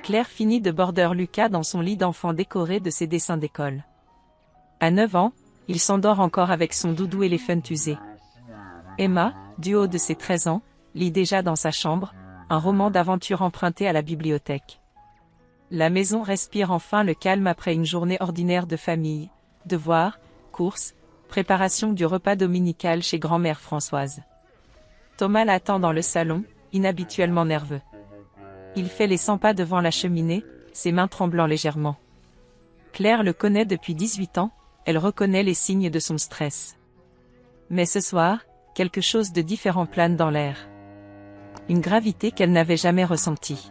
Claire finit de border Lucas dans son lit d'enfant décoré de ses dessins d'école. À 9 ans, il s'endort encore avec son doudou Elephant usé. Emma, du haut de ses 13 ans, lit déjà dans sa chambre, un roman d'aventure emprunté à la bibliothèque. La maison respire enfin le calme après une journée ordinaire de famille, devoirs, courses, préparation du repas dominical chez grand-mère Françoise. Thomas l'attend dans le salon, inhabituellement nerveux. Il fait les 100 pas devant la cheminée, ses mains tremblant légèrement. Claire le connaît depuis 18 ans, elle reconnaît les signes de son stress. Mais ce soir, quelque chose de différent plane dans l'air. Une gravité qu'elle n'avait jamais ressentie.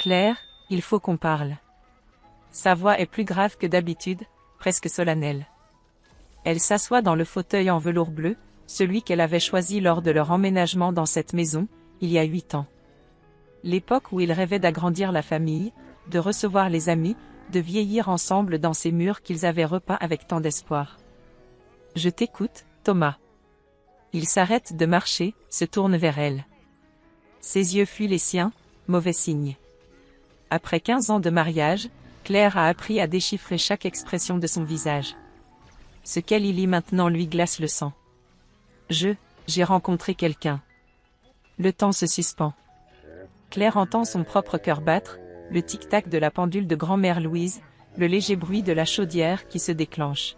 Claire, il faut qu'on parle. Sa voix est plus grave que d'habitude, presque solennelle. Elle s'assoit dans le fauteuil en velours bleu, celui qu'elle avait choisi lors de leur emménagement dans cette maison, il y a 8 ans. L'époque où ils rêvaient d'agrandir la famille, de recevoir les amis, de vieillir ensemble dans ces murs qu'ils avaient repeints avec tant d'espoir. « Je t'écoute, Thomas. » Il s'arrête de marcher, se tourne vers elle. Ses yeux fuient les siens, mauvais signe. Après 15 ans de mariage, Claire a appris à déchiffrer chaque expression de son visage. Ce qu'elle y lit maintenant lui glace le sang. J'ai rencontré quelqu'un. Le temps se suspend. Claire entend son propre cœur battre, le tic-tac de la pendule de grand-mère Louise, le léger bruit de la chaudière qui se déclenche.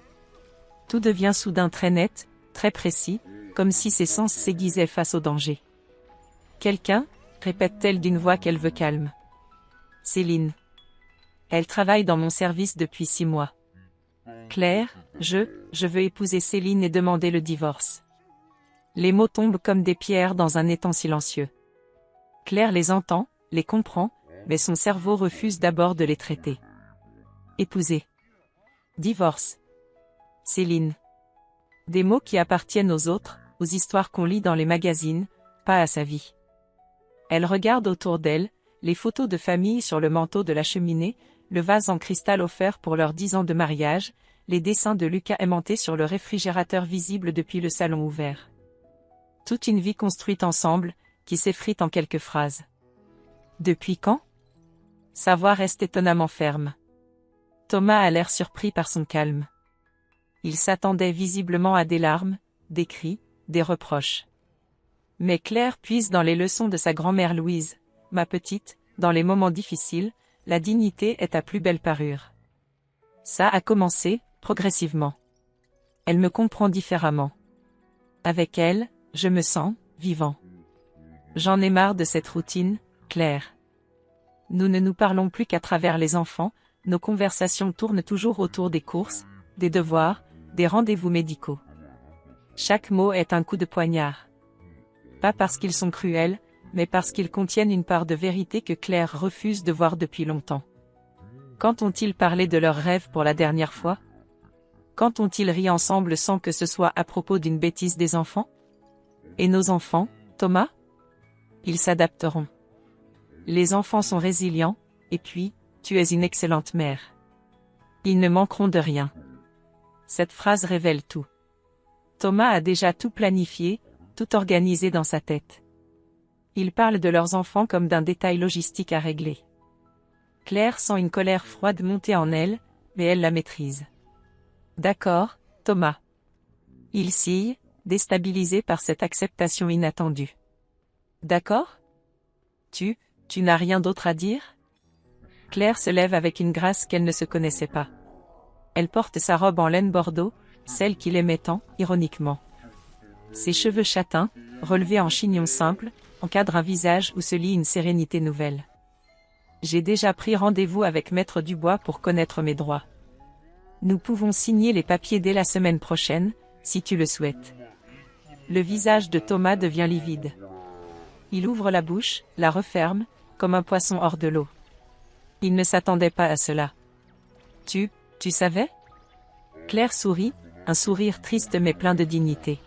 Tout devient soudain très net, très précis, comme si ses sens s'aiguisaient face au danger. Quelqu'un, répète-t-elle d'une voix qu'elle veut calme. Céline. Elle travaille dans mon service depuis 6 mois. Claire, je veux épouser Céline et demander le divorce. Les mots tombent comme des pierres dans un étang silencieux. Claire les entend, les comprend, mais son cerveau refuse d'abord de les traiter. Épouser. Divorce. Céline. Des mots qui appartiennent aux autres, aux histoires qu'on lit dans les magazines, pas à sa vie. Elle regarde autour d'elle, les photos de famille sur le manteau de la cheminée, le vase en cristal offert pour leurs 10 ans de mariage, les dessins de Lucas aimantés sur le réfrigérateur visible depuis le salon ouvert. Toute une vie construite ensemble, qui s'effrite en quelques phrases. Depuis quand? Sa voix reste étonnamment ferme. Thomas a l'air surpris par son calme. Il s'attendait visiblement à des larmes, des cris, des reproches. Mais Claire puise dans les leçons de sa grand-mère Louise. Ma petite, dans les moments difficiles, la dignité est ta plus belle parure. Ça a commencé, progressivement. Elle me comprend différemment. Avec elle, je me sens vivant. J'en ai marre de cette routine, Claire. Nous ne nous parlons plus qu'à travers les enfants, nos conversations tournent toujours autour des courses, des devoirs, des rendez-vous médicaux. Chaque mot est un coup de poignard. Pas parce qu'ils sont cruels, mais parce qu'ils contiennent une part de vérité que Claire refuse de voir depuis longtemps. Quand ont-ils parlé de leurs rêves pour la dernière fois? Quand ont-ils ri ensemble sans que ce soit à propos d'une bêtise des enfants? Et nos enfants, Thomas? Ils s'adapteront. Les enfants sont résilients, et puis, tu es une excellente mère. Ils ne manqueront de rien. Cette phrase révèle tout. Thomas a déjà tout planifié, tout organisé dans sa tête. Ils parlent de leurs enfants comme d'un détail logistique à régler. Claire sent une colère froide monter en elle, mais elle la maîtrise. D'accord, Thomas. Il sille, déstabilisé par cette acceptation inattendue. D'accord? Tu n'as rien d'autre à dire? Claire se lève avec une grâce qu'elle ne se connaissait pas. Elle porte sa robe en laine bordeaux, celle qu'il aimait tant, ironiquement. Ses cheveux châtains, relevés en chignon simple, encadrent un visage où se lit une sérénité nouvelle. J'ai déjà pris rendez-vous avec Maître Dubois pour connaître mes droits. Nous pouvons signer les papiers dès la semaine prochaine, si tu le souhaites. Le visage de Thomas devient livide. Il ouvre la bouche, la referme, comme un poisson hors de l'eau. Il ne s'attendait pas à cela. Tu savais? Claire sourit, un sourire triste mais plein de dignité.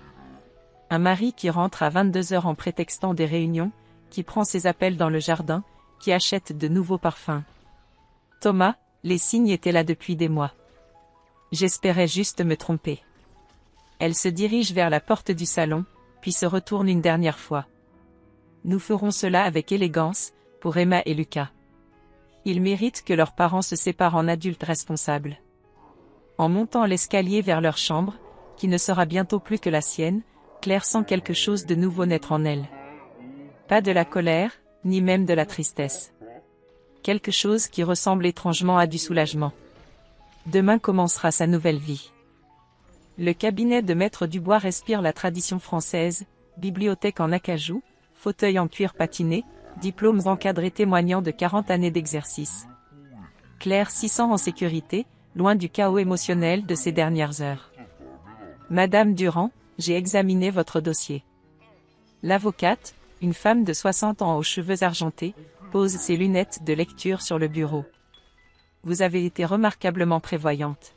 Un mari qui rentre à 22 heures en prétextant des réunions, qui prend ses appels dans le jardin, qui achète de nouveaux parfums. Thomas, les signes étaient là depuis des mois. J'espérais juste me tromper. Elle se dirige vers la porte du salon, puis se retourne une dernière fois. Nous ferons cela avec élégance, pour Emma et Lucas. Ils méritent que leurs parents se séparent en adultes responsables. En montant l'escalier vers leur chambre, qui ne sera bientôt plus que la sienne, Claire sent quelque chose de nouveau naître en elle. Pas de la colère, ni même de la tristesse. Quelque chose qui ressemble étrangement à du soulagement. Demain commencera sa nouvelle vie. Le cabinet de Maître Dubois respire la tradition française, bibliothèque en acajou, fauteuil en cuir patiné, diplômes encadrés témoignant de 40 années d'exercice. Claire s'y sent en sécurité, loin du chaos émotionnel de ces dernières heures. Madame Durand, j'ai examiné votre dossier. L'avocate, une femme de 60 ans aux cheveux argentés, pose ses lunettes de lecture sur le bureau. Vous avez été remarquablement prévoyante.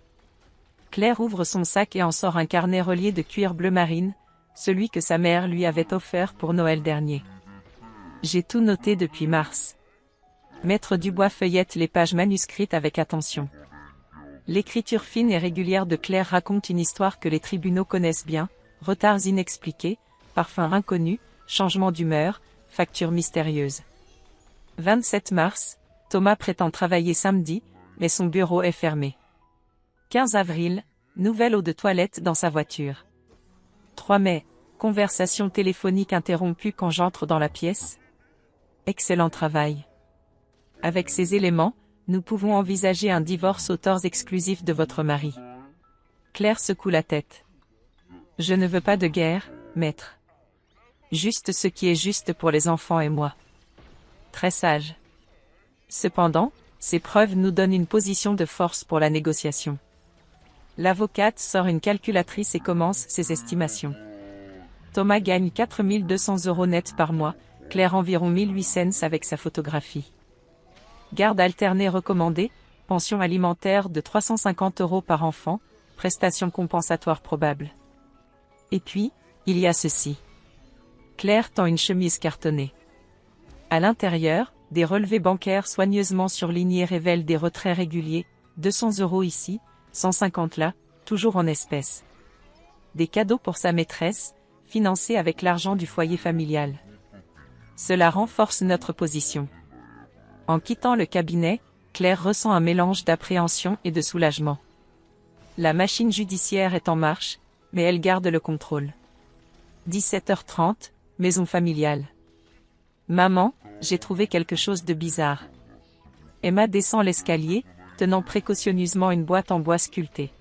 Claire ouvre son sac et en sort un carnet relié de cuir bleu marine, celui que sa mère lui avait offert pour Noël dernier. J'ai tout noté depuis mars. Maître Dubois feuillette les pages manuscrites avec attention. L'écriture fine et régulière de Claire raconte une histoire que les tribunaux connaissent bien, retards inexpliqués, parfums inconnus, changements d'humeur, factures mystérieuses. 27 mars, Thomas prétend travailler samedi, mais son bureau est fermé. 15 avril, nouvelle eau de toilette dans sa voiture. 3 mai, conversation téléphonique interrompue quand j'entre dans la pièce. Excellent travail. Avec ces éléments, nous pouvons envisager un divorce aux torts exclusifs de votre mari. Claire secoue la tête. Je ne veux pas de guerre, maître. Juste ce qui est juste pour les enfants et moi. Très sage. Cependant, ces preuves nous donnent une position de force pour la négociation. L'avocate sort une calculatrice et commence ses estimations. Thomas gagne 4 200 € net par mois, Claire environ 1800 cents avec sa photographie. Garde alternée recommandée, pension alimentaire de 350 € par enfant, prestations compensatoires probables. Et puis, il y a ceci. Claire tend une chemise cartonnée. À l'intérieur, des relevés bancaires soigneusement surlignés révèlent des retraits réguliers, 200 € ici, 150 là, toujours en espèces. Des cadeaux pour sa maîtresse, financés avec l'argent du foyer familial. Cela renforce notre position. En quittant le cabinet, Claire ressent un mélange d'appréhension et de soulagement. La machine judiciaire est en marche, mais elle garde le contrôle. 17h30, maison familiale. Maman, j'ai trouvé quelque chose de bizarre. Emma descend l'escalier, tenant précautionneusement une boîte en bois sculpté.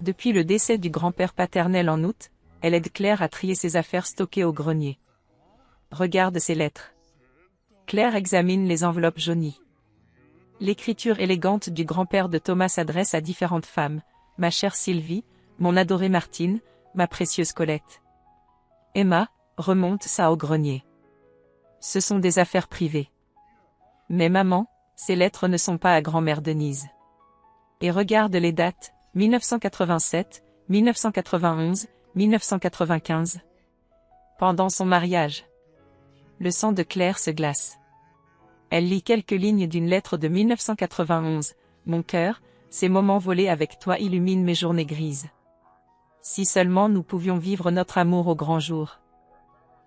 Depuis le décès du grand-père paternel en août, elle aide Claire à trier ses affaires stockées au grenier. Regarde ces lettres. Claire examine les enveloppes jaunies. L'écriture élégante du grand-père de Thomas s'adresse à différentes femmes, ma chère Sylvie, mon adorée Martine, ma précieuse Colette. Emma, remonte ça au grenier. Ce sont des affaires privées. Mais maman, ces lettres ne sont pas à grand-mère Denise. Et regarde les dates, 1987, 1991, 1995. Pendant son mariage. Le sang de Claire se glace. Elle lit quelques lignes d'une lettre de 1991. Mon cœur, ces moments volés avec toi illuminent mes journées grises. Si seulement nous pouvions vivre notre amour au grand jour.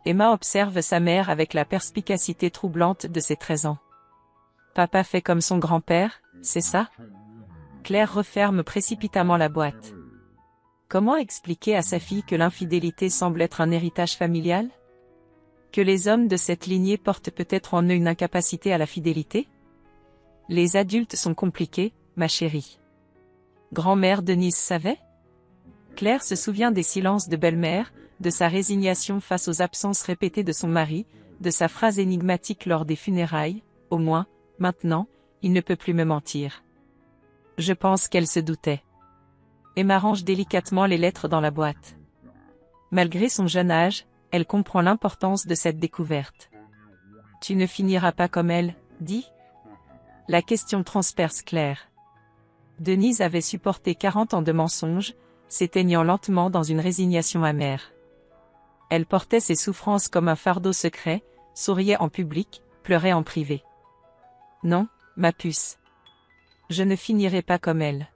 Emma observe sa mère avec la perspicacité troublante de ses 13 ans. Papa fait comme son grand-père, c'est ça? Claire referme précipitamment la boîte. Comment expliquer à sa fille que l'infidélité semble être un héritage familial? Que les hommes de cette lignée portent peut-être en eux une incapacité à la fidélité? Les adultes sont compliqués, ma chérie. Grand-mère Denise savait? Claire se souvient des silences de belle-mère, de sa résignation face aux absences répétées de son mari, de sa phrase énigmatique lors des funérailles, au moins, maintenant, il ne peut plus me mentir. Je pense qu'elle se doutait. Emma range délicatement les lettres dans la boîte. Malgré son jeune âge, elle comprend l'importance de cette découverte. Tu ne finiras pas comme elle, dit? La question transperce Claire. Denise avait supporté 40 ans de mensonges, s'éteignant lentement dans une résignation amère. Elle portait ses souffrances comme un fardeau secret, souriait en public, pleurait en privé. Non, ma puce. Je ne finirai pas comme elle.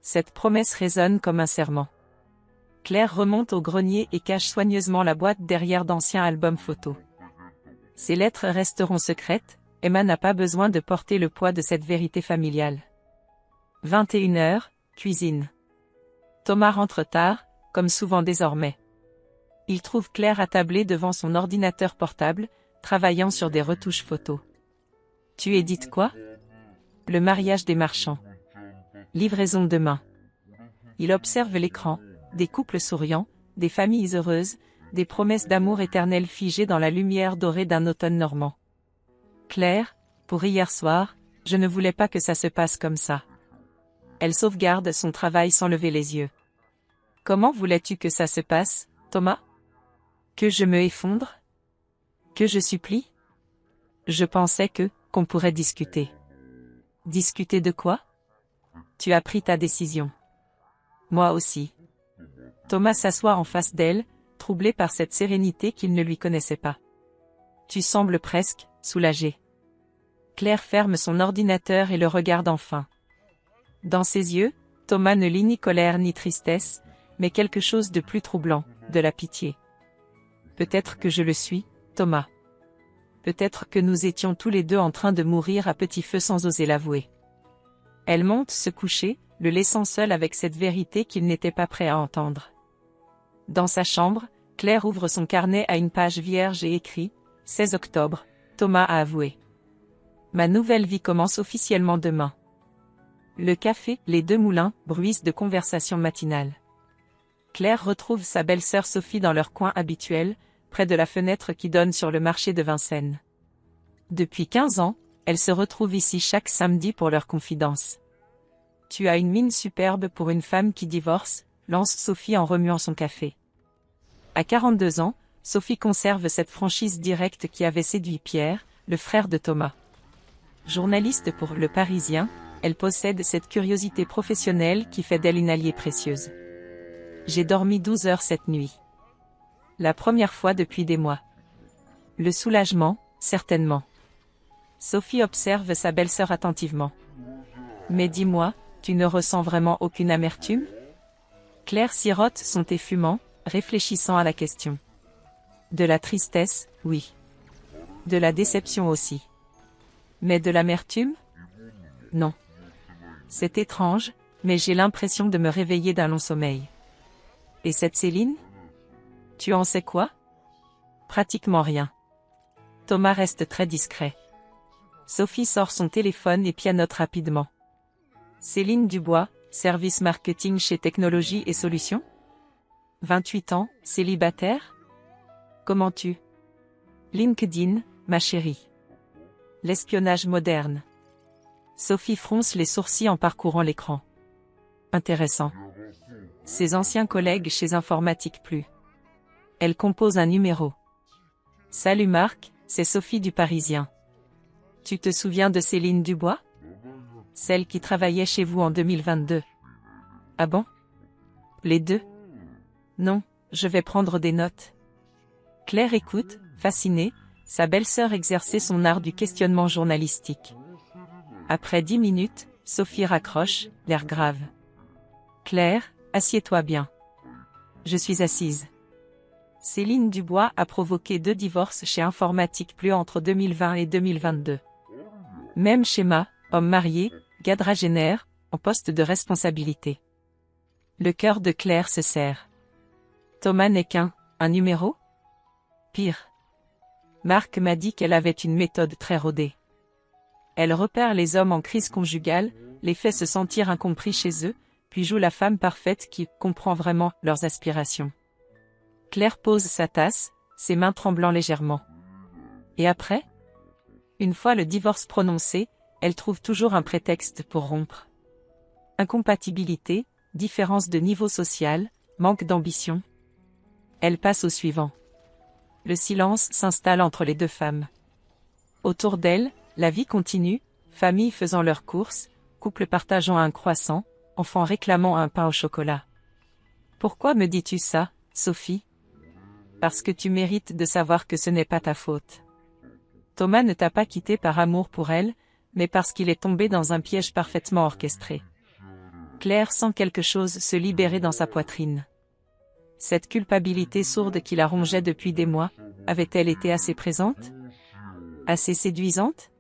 Cette promesse résonne comme un serment. Claire remonte au grenier et cache soigneusement la boîte derrière d'anciens albums photos. Ces lettres resteront secrètes, Emma n'a pas besoin de porter le poids de cette vérité familiale. 21h, cuisine. Thomas rentre tard, comme souvent désormais. Il trouve Claire attablée devant son ordinateur portable, travaillant sur des retouches photos. Tu édites quoi? Le mariage des marchands. Livraison demain. Il observe l'écran, des couples souriants, des familles heureuses, des promesses d'amour éternel figées dans la lumière dorée d'un automne normand. Claire, pour hier soir, je ne voulais pas que ça se passe comme ça. Elle sauvegarde son travail sans lever les yeux. Comment voulais-tu que ça se passe, Thomas? Que je me effondre? Que je supplie? Je pensais qu'on pourrait discuter. Discuter de quoi? Tu as pris ta décision. Moi aussi. Thomas s'assoit en face d'elle, troublé par cette sérénité qu'il ne lui connaissait pas. Tu sembles presque soulagé. Claire ferme son ordinateur et le regarde enfin. Dans ses yeux, Thomas ne lit ni colère ni tristesse, mais quelque chose de plus troublant, de la pitié. Peut-être que je le suis, Thomas. Peut-être que nous étions tous les deux en train de mourir à petit feu sans oser l'avouer. Elle monte se coucher, le laissant seul avec cette vérité qu'il n'était pas prêt à entendre. Dans sa chambre, Claire ouvre son carnet à une page vierge et écrit « 16 octobre, Thomas a avoué. Ma nouvelle vie commence officiellement demain. » Le café, les deux moulins, bruissent de conversation matinale. Claire retrouve sa belle-sœur Sophie dans leur coin habituel, près de la fenêtre qui donne sur le marché de Vincennes. Depuis 15 ans, elles se retrouvent ici chaque samedi pour leurs confidences. « Tu as une mine superbe pour une femme qui divorce », lance Sophie en remuant son café. À 42 ans, Sophie conserve cette franchise directe qui avait séduit Pierre, le frère de Thomas. Journaliste pour Le Parisien, elle possède cette curiosité professionnelle qui fait d'elle une alliée précieuse. J'ai dormi 12 heures cette nuit. La première fois depuis des mois. Le soulagement, certainement. Sophie observe sa belle-sœur attentivement. Mais dis-moi, tu ne ressens vraiment aucune amertume? Claire sirote son thé fumant, réfléchissant à la question. De la tristesse, oui. De la déception aussi. Mais de l'amertume? Non. C'est étrange, mais j'ai l'impression de me réveiller d'un long sommeil. Et cette Céline? Tu en sais quoi? Pratiquement rien. Thomas reste très discret. Sophie sort son téléphone et pianote rapidement. Céline Dubois, service marketing chez Technologies et Solutions? 28 ans, célibataire? Comment tu? LinkedIn, ma chérie. L'espionnage moderne. Sophie fronce les sourcils en parcourant l'écran. Intéressant. Ses anciens collègues chez Informatique Plus. Elle compose un numéro. Salut Marc, c'est Sophie du Parisien. Tu te souviens de Céline Dubois? Celle qui travaillait chez vous en 2022. Ah bon? Les deux? Non, je vais prendre des notes. Claire écoute, fascinée, sa belle-sœur exercer son art du questionnement journalistique. Après 10 minutes, Sophie raccroche, l'air grave. Claire, assieds-toi bien. Je suis assise. Céline Dubois a provoqué 2 divorces chez Informatique Plus entre 2020 et 2022. Même schéma, homme marié, quadragénaire, en poste de responsabilité. Le cœur de Claire se serre. Thomas n'est un numéro? Pire. Marc m'a dit qu'elle avait une méthode très rodée. Elle repère les hommes en crise conjugale, les fait se sentir incompris chez eux, puis joue la femme parfaite qui comprend vraiment leurs aspirations. Claire pose sa tasse, ses mains tremblant légèrement. Et après? Une fois le divorce prononcé, elle trouve toujours un prétexte pour rompre. Incompatibilité, différence de niveau social, manque d'ambition. Elle passe au suivant. Le silence s'installe entre les deux femmes. Autour d'elle, la vie continue, famille faisant leurs courses, couple partageant un croissant, enfant réclamant un pain au chocolat. Pourquoi me dis-tu ça, Sophie? Parce que tu mérites de savoir que ce n'est pas ta faute. Thomas ne t'a pas quitté par amour pour elle, mais parce qu'il est tombé dans un piège parfaitement orchestré. Claire sent quelque chose se libérer dans sa poitrine. Cette culpabilité sourde qui la rongeait depuis des mois, avait-elle été assez présente? Assez séduisante?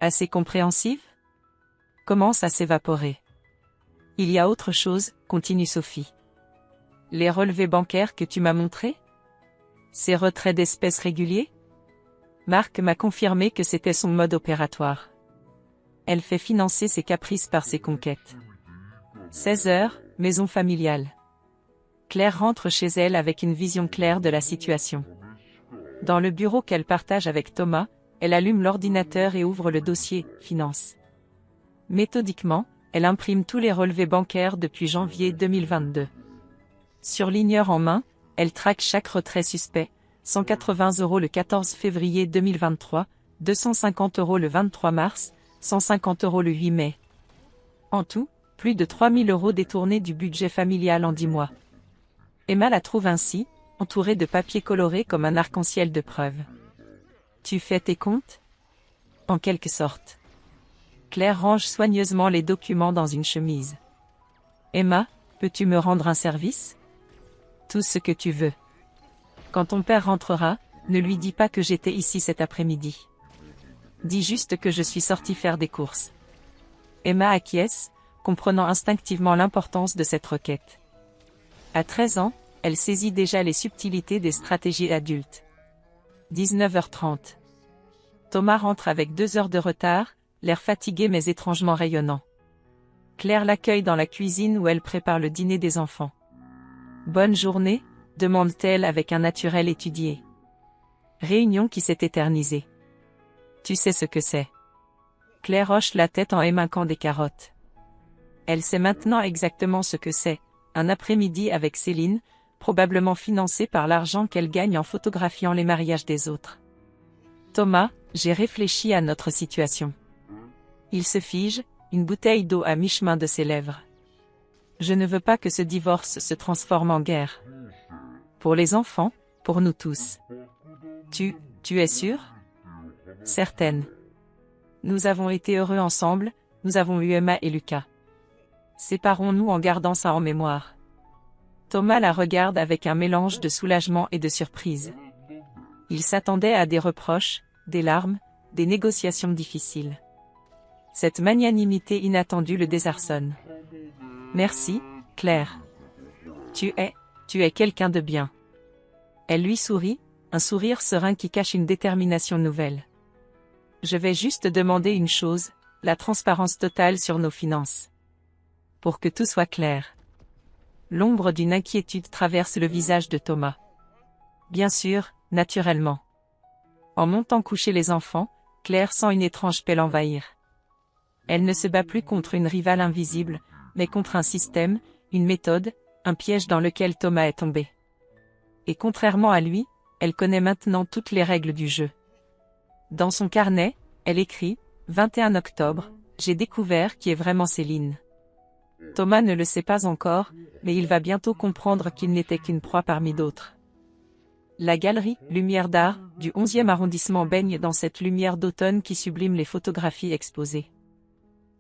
Assez compréhensive? Commence à s'évaporer. Il y a autre chose, continue Sophie. Les relevés bancaires que tu m'as montrés? Ces retraits d'espèces réguliers? Marc m'a confirmé que c'était son mode opératoire. Elle fait financer ses caprices par ses conquêtes. 16 heures, maison familiale. Claire rentre chez elle avec une vision claire de la situation. Dans le bureau qu'elle partage avec Thomas, elle allume l'ordinateur et ouvre le dossier « Finances ». Méthodiquement, elle imprime tous les relevés bancaires depuis janvier 2022. Surligneur en main, elle traque chaque retrait suspect, 180 € le 14 février 2023, 250 € le 23 mars, 150 € le 8 mai. En tout, plus de 3 000 € détournés du budget familial en 10 mois. Emma la trouve ainsi, entourée de papiers colorés comme un arc-en-ciel de preuves. Tu fais tes comptes? En quelque sorte. Claire range soigneusement les documents dans une chemise. Emma, peux-tu me rendre un service? Tout ce que tu veux. Quand ton père rentrera, ne lui dis pas que j'étais ici cet après-midi. Dis juste que je suis sortie faire des courses. Emma acquiesce, comprenant instinctivement l'importance de cette requête. À 13 ans, elle saisit déjà les subtilités des stratégies adultes. 19h30. Thomas rentre avec 2 heures de retard, l'air fatigué mais étrangement rayonnant. Claire l'accueille dans la cuisine où elle prépare le dîner des enfants. « Bonne journée ?» demande-t-elle avec un naturel étudié. Réunion qui s'est éternisée. « Tu sais ce que c'est ?» Claire hoche la tête en éminquant des carottes. Elle sait maintenant exactement ce que c'est, un après-midi avec Céline, probablement financé par l'argent qu'elle gagne en photographiant les mariages des autres. Thomas, j'ai réfléchi à notre situation. Il se fige, une bouteille d'eau à mi-chemin de ses lèvres. Je ne veux pas que ce divorce se transforme en guerre. Pour les enfants, pour nous tous. Tu es sûre? Certaine. Nous avons été heureux ensemble, nous avons eu Emma et Lucas. Séparons-nous en gardant ça en mémoire. Thomas la regarde avec un mélange de soulagement et de surprise. Il s'attendait à des reproches, des larmes, des négociations difficiles. Cette magnanimité inattendue le désarçonne. Merci, Claire. Tu es quelqu'un de bien. Elle lui sourit, un sourire serein qui cache une détermination nouvelle. Je vais juste demander une chose, la transparence totale sur nos finances. Pour que tout soit clair. L'ombre d'une inquiétude traverse le visage de Thomas. Bien sûr, naturellement. En montant coucher les enfants, Claire sent une étrange paix l'envahir. Elle ne se bat plus contre une rivale invisible, mais contre un système, une méthode, un piège dans lequel Thomas est tombé. Et contrairement à lui, elle connaît maintenant toutes les règles du jeu. Dans son carnet, elle écrit « 21 octobre, j'ai découvert qui est vraiment Céline ». Thomas ne le sait pas encore, mais il va bientôt comprendre qu'il n'était qu'une proie parmi d'autres. La galerie « Lumière d'art » du 11e arrondissement baigne dans cette lumière d'automne qui sublime les photographies exposées.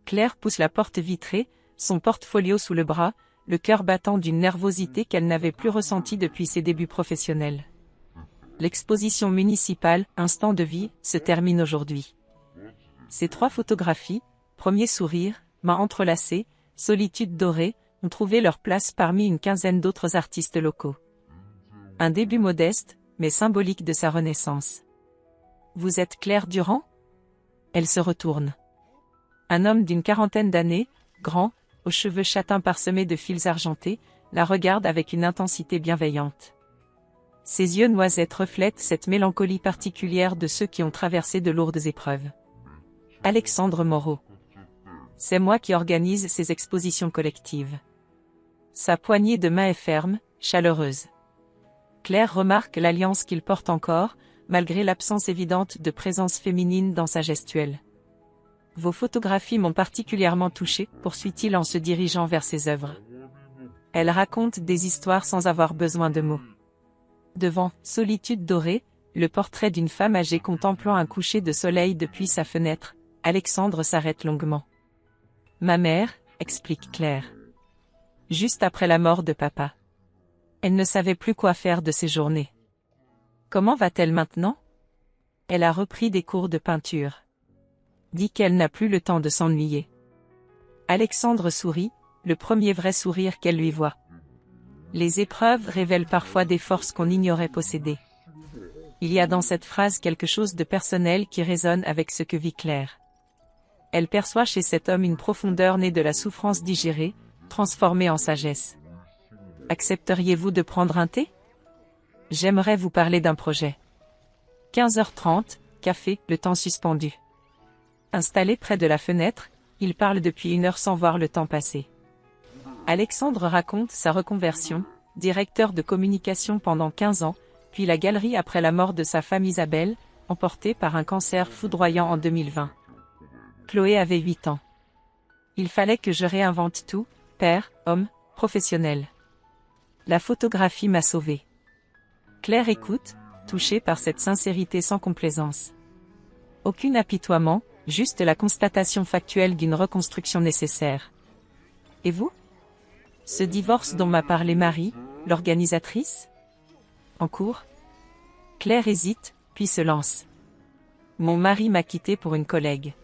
Claire pousse la porte vitrée, son portfolio sous le bras, le cœur battant d'une nervosité qu'elle n'avait plus ressentie depuis ses débuts professionnels. L'exposition municipale « Instant de vie » se termine aujourd'hui. Ces 3 photographies, premier sourire, mains entrelacées, solitude dorée, ont trouvé leur place parmi une quinzaine d'autres artistes locaux. Un début modeste, mais symbolique de sa renaissance. Vous êtes Claire Durand? Elle se retourne. Un homme d'une quarantaine d'années, grand, aux cheveux châtains parsemés de fils argentés, la regarde avec une intensité bienveillante. Ses yeux noisettes reflètent cette mélancolie particulière de ceux qui ont traversé de lourdes épreuves. Alexandre Moreau. C'est moi qui organise ces expositions collectives. Sa poignée de main est ferme, chaleureuse. Claire remarque l'alliance qu'il porte encore, malgré l'absence évidente de présence féminine dans sa gestuelle. Vos photographies m'ont particulièrement touché, poursuit-il en se dirigeant vers ses œuvres. Elles racontent des histoires sans avoir besoin de mots. Devant « Solitude dorée », le portrait d'une femme âgée contemplant un coucher de soleil depuis sa fenêtre, Alexandre s'arrête longuement. « Ma mère », explique Claire. Juste après la mort de papa. Elle ne savait plus quoi faire de ses journées. Comment va-t-elle maintenant? Elle a repris des cours de peinture. dit qu'elle n'a plus le temps de s'ennuyer. Alexandre sourit, le premier vrai sourire qu'elle lui voit. Les épreuves révèlent parfois des forces qu'on ignorait posséder. Il y a dans cette phrase quelque chose de personnel qui résonne avec ce que vit Claire. Elle perçoit chez cet homme une profondeur née de la souffrance digérée, transformée en sagesse. Accepteriez-vous de prendre un thé? J'aimerais vous parler d'un projet. 15h30, café, le temps suspendu. Installé près de la fenêtre, il parle depuis 1 heure sans voir le temps passer. Alexandre raconte sa reconversion, directeur de communication pendant 15 ans, puis la galerie après la mort de sa femme Isabelle, emportée par un cancer foudroyant en 2020. Chloé avait 8 ans. Il fallait que je réinvente tout, père, homme, professionnel. La photographie m'a sauvée. Claire écoute, touchée par cette sincérité sans complaisance. Aucun apitoiement, juste la constatation factuelle d'une reconstruction nécessaire. Et vous? Ce divorce dont m'a parlé Marie, l'organisatrice? En cours? Claire hésite, puis se lance. Mon mari m'a quitté pour une collègue.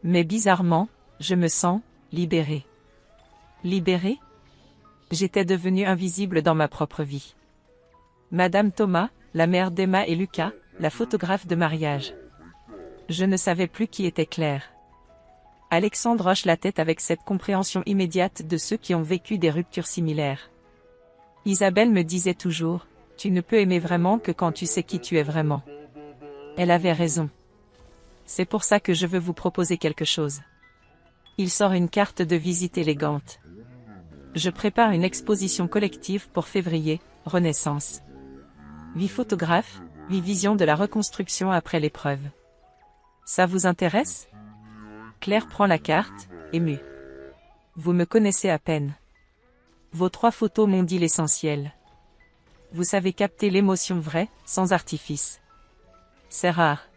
Mais bizarrement, je me sens libérée. Libérée? J'étais devenue invisible dans ma propre vie. Madame Thomas, la mère d'Emma et Lucas, la photographe de mariage. Je ne savais plus qui était Claire. Alexandre hoche la tête avec cette compréhension immédiate de ceux qui ont vécu des ruptures similaires. Isabelle me disait toujours, tu ne peux aimer vraiment que quand tu sais qui tu es vraiment. Elle avait raison. C'est pour ça que je veux vous proposer quelque chose. Il sort une carte de visite élégante. Je prépare une exposition collective pour février, Renaissance. 8 photographes, 8 visions de la reconstruction après l'épreuve. Ça vous intéresse? Claire prend la carte, émue. Vous me connaissez à peine. Vos 3 photos m'ont dit l'essentiel. Vous savez capter l'émotion vraie, sans artifice. C'est rare.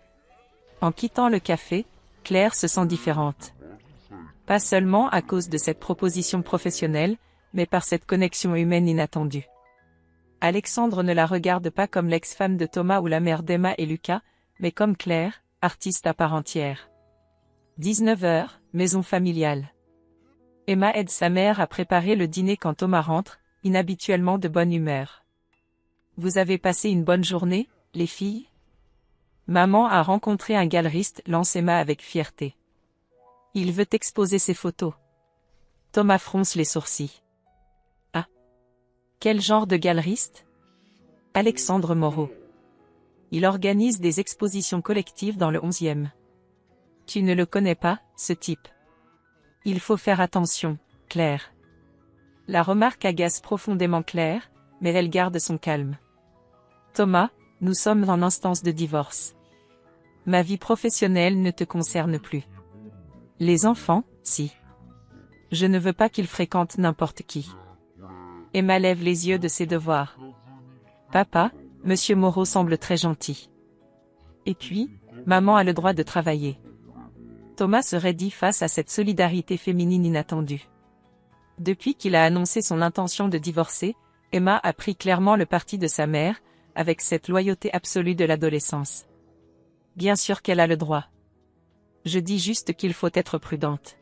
En quittant le café, Claire se sent différente. Pas seulement à cause de cette proposition professionnelle, mais par cette connexion humaine inattendue. Alexandre ne la regarde pas comme l'ex-femme de Thomas ou la mère d'Emma et Lucas, mais comme Claire, artiste à part entière. 19h, maison familiale. Emma aide sa mère à préparer le dîner quand Thomas rentre, inhabituellement de bonne humeur. Vous avez passé une bonne journée, les filles? Maman a rencontré un galeriste, lance Emma avec fierté. Il veut exposer ses photos. Thomas fronce les sourcils. Ah. Quel genre de galeriste? Alexandre Moreau. Il organise des expositions collectives dans le 11e. Tu ne le connais pas, ce type. Il faut faire attention, Claire. La remarque agace profondément Claire, mais elle garde son calme. Thomas, nous sommes en instance de divorce. Ma vie professionnelle ne te concerne plus. Les enfants, si. Je ne veux pas qu'ils fréquentent n'importe qui. Emma lève les yeux de ses devoirs. Papa, Monsieur Moreau semble très gentil. Et puis, maman a le droit de travailler. Thomas se raidit face à cette solidarité féminine inattendue. Depuis qu'il a annoncé son intention de divorcer, Emma a pris clairement le parti de sa mère, avec cette loyauté absolue de l'adolescence. Bien sûr qu'elle a le droit. Je dis juste qu'il faut être prudente.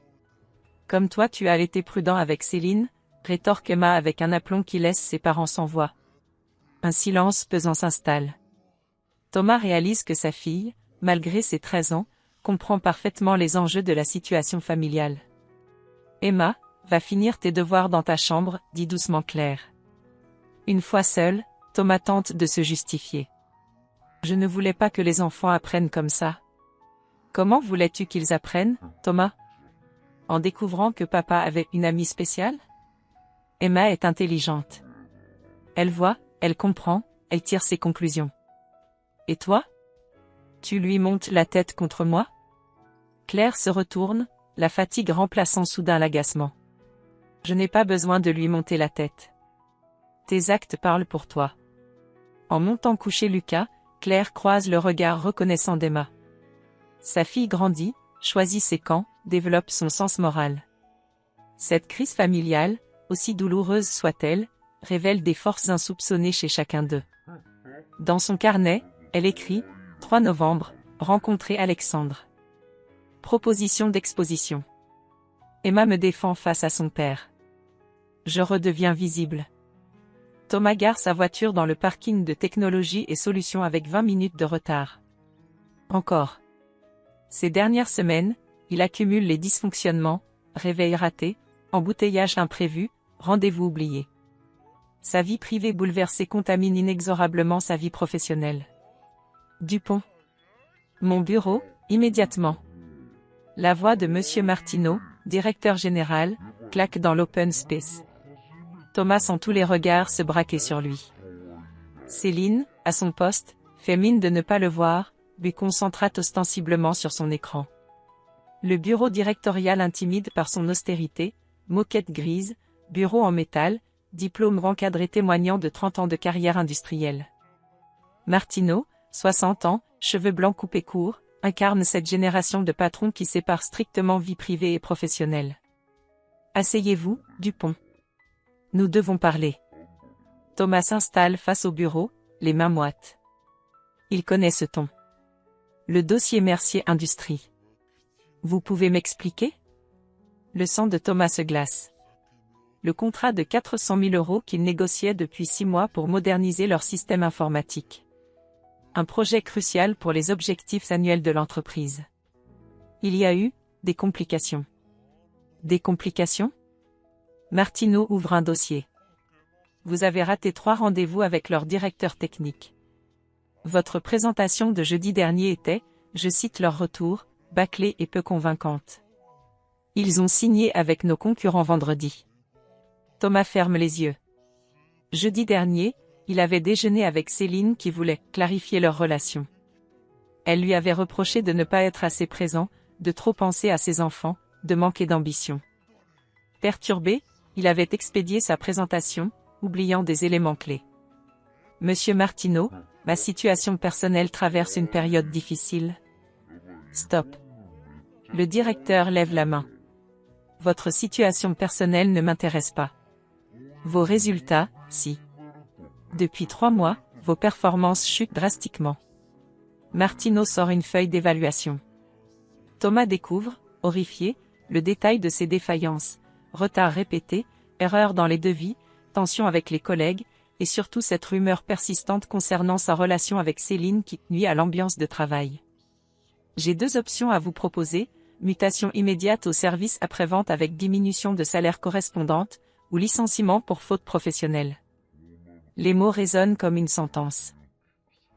Comme toi tu as été prudent avec Céline, rétorque Emma avec un aplomb qui laisse ses parents sans voix. Un silence pesant s'installe. Thomas réalise que sa fille, malgré ses 13 ans, comprend parfaitement les enjeux de la situation familiale. Emma, va finir tes devoirs dans ta chambre, dit doucement Claire. Une fois seule, Thomas tente de se justifier. Je ne voulais pas que les enfants apprennent comme ça. Comment voulais-tu qu'ils apprennent, Thomas? En découvrant que papa avait une amie spéciale? Emma est intelligente. Elle voit, elle comprend, elle tire ses conclusions. Et toi? Tu lui montes la tête contre moi? Claire se retourne, la fatigue remplaçant soudain l'agacement. Je n'ai pas besoin de lui monter la tête. Tes actes parlent pour toi. En montant coucher Lucas, Claire croise le regard reconnaissant d'Emma. Sa fille grandit, choisit ses camps, développe son sens moral. Cette crise familiale, aussi douloureuse soit-elle, révèle des forces insoupçonnées chez chacun d'eux. Dans son carnet, elle écrit, 3 novembre, rencontrer Alexandre. Proposition d'exposition. Emma me défend face à son père. Je redeviens visible. Thomas gare sa voiture dans le parking de Technologie et Solutions avec 20 minutes de retard. Encore. Ces dernières semaines, il accumule les dysfonctionnements, réveil raté, embouteillage imprévu, rendez-vous oublié. Sa vie privée bouleversée contamine inexorablement sa vie professionnelle. Dupont. Mon bureau, immédiatement. La voix de Monsieur Martineau, directeur général, claque dans l'open space. Thomas sent tous les regards se braquer sur lui. Céline, à son poste, fait mine de ne pas le voir, lui concentra ostensiblement sur son écran. Le bureau directorial intimide par son austérité, moquette grise, bureau en métal, diplôme rencadré témoignant de 30 ans de carrière industrielle. Martineau, 60 ans, cheveux blancs coupés courts, incarne cette génération de patrons qui sépare strictement vie privée et professionnelle. Asseyez-vous, Dupont. Nous devons parler. Thomas s'installe face au bureau, les mains moites. Il connaît ce ton. Le dossier Mercier Industrie. Vous pouvez m'expliquer? Le sang de Thomas se glace. Le contrat de 400 000 € qu'il négociait depuis 6 mois pour moderniser leur système informatique. Un projet crucial pour les objectifs annuels de l'entreprise. Il y a eu des complications. Des complications? Martineau ouvre un dossier. Vous avez raté 3 rendez-vous avec leur directeur technique. Votre présentation de jeudi dernier était, je cite leur retour, bâclée et peu convaincante. Ils ont signé avec nos concurrents vendredi. Thomas ferme les yeux. Jeudi dernier, il avait déjeuné avec Céline qui voulait clarifier leur relation. Elle lui avait reproché de ne pas être assez présent, de trop penser à ses enfants, de manquer d'ambition. Perturbé, il avait expédié sa présentation, oubliant des éléments clés. Monsieur Martineau, ma situation personnelle traverse une période difficile. Stop. Le directeur lève la main. Votre situation personnelle ne m'intéresse pas. Vos résultats, si. Depuis 3 mois, vos performances chutent drastiquement. Martineau sort une feuille d'évaluation. Thomas découvre, horrifié, le détail de ses défaillances, retards répétés, erreurs dans les devis, tensions avec les collègues, et surtout cette rumeur persistante concernant sa relation avec Céline qui nuit à l'ambiance de travail. J'ai 2 options à vous proposer, mutation immédiate au service après-vente avec diminution de salaire correspondante, ou licenciement pour faute professionnelle. Les mots résonnent comme une sentence.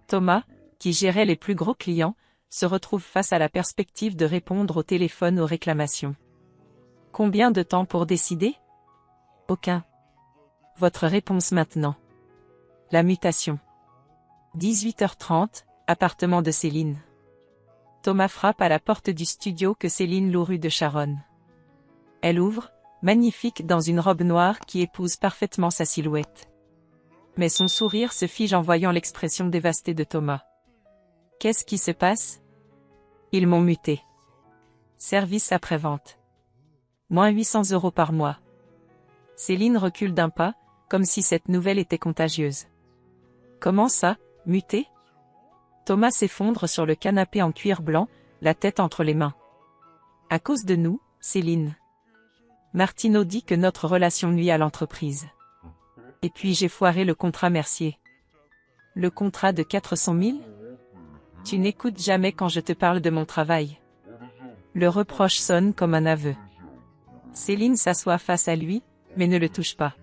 Thomas, qui gérait les plus gros clients, se retrouve face à la perspective de répondre au téléphone aux réclamations. Combien de temps pour décider? Aucun. Votre réponse maintenant. La mutation. 18h30, appartement de Céline. Thomas frappe à la porte du studio que Céline loue rue de Charonne. Elle ouvre, magnifique dans une robe noire qui épouse parfaitement sa silhouette. Mais son sourire se fige en voyant l'expression dévastée de Thomas. Qu'est-ce qui se passe? Ils m'ont muté. Service après-vente. Moins 800 € par mois. Céline recule d'un pas, comme si cette nouvelle était contagieuse. Comment ça, muté? Thomas s'effondre sur le canapé en cuir blanc, la tête entre les mains. À cause de nous, Céline. Martineau dit que notre relation nuit à l'entreprise. Et puis j'ai foiré le contrat Mercier. Le contrat de 400 000? Tu n'écoutes jamais quand je te parle de mon travail. Le reproche sonne comme un aveu. Céline s'assoit face à lui, mais ne le touche pas.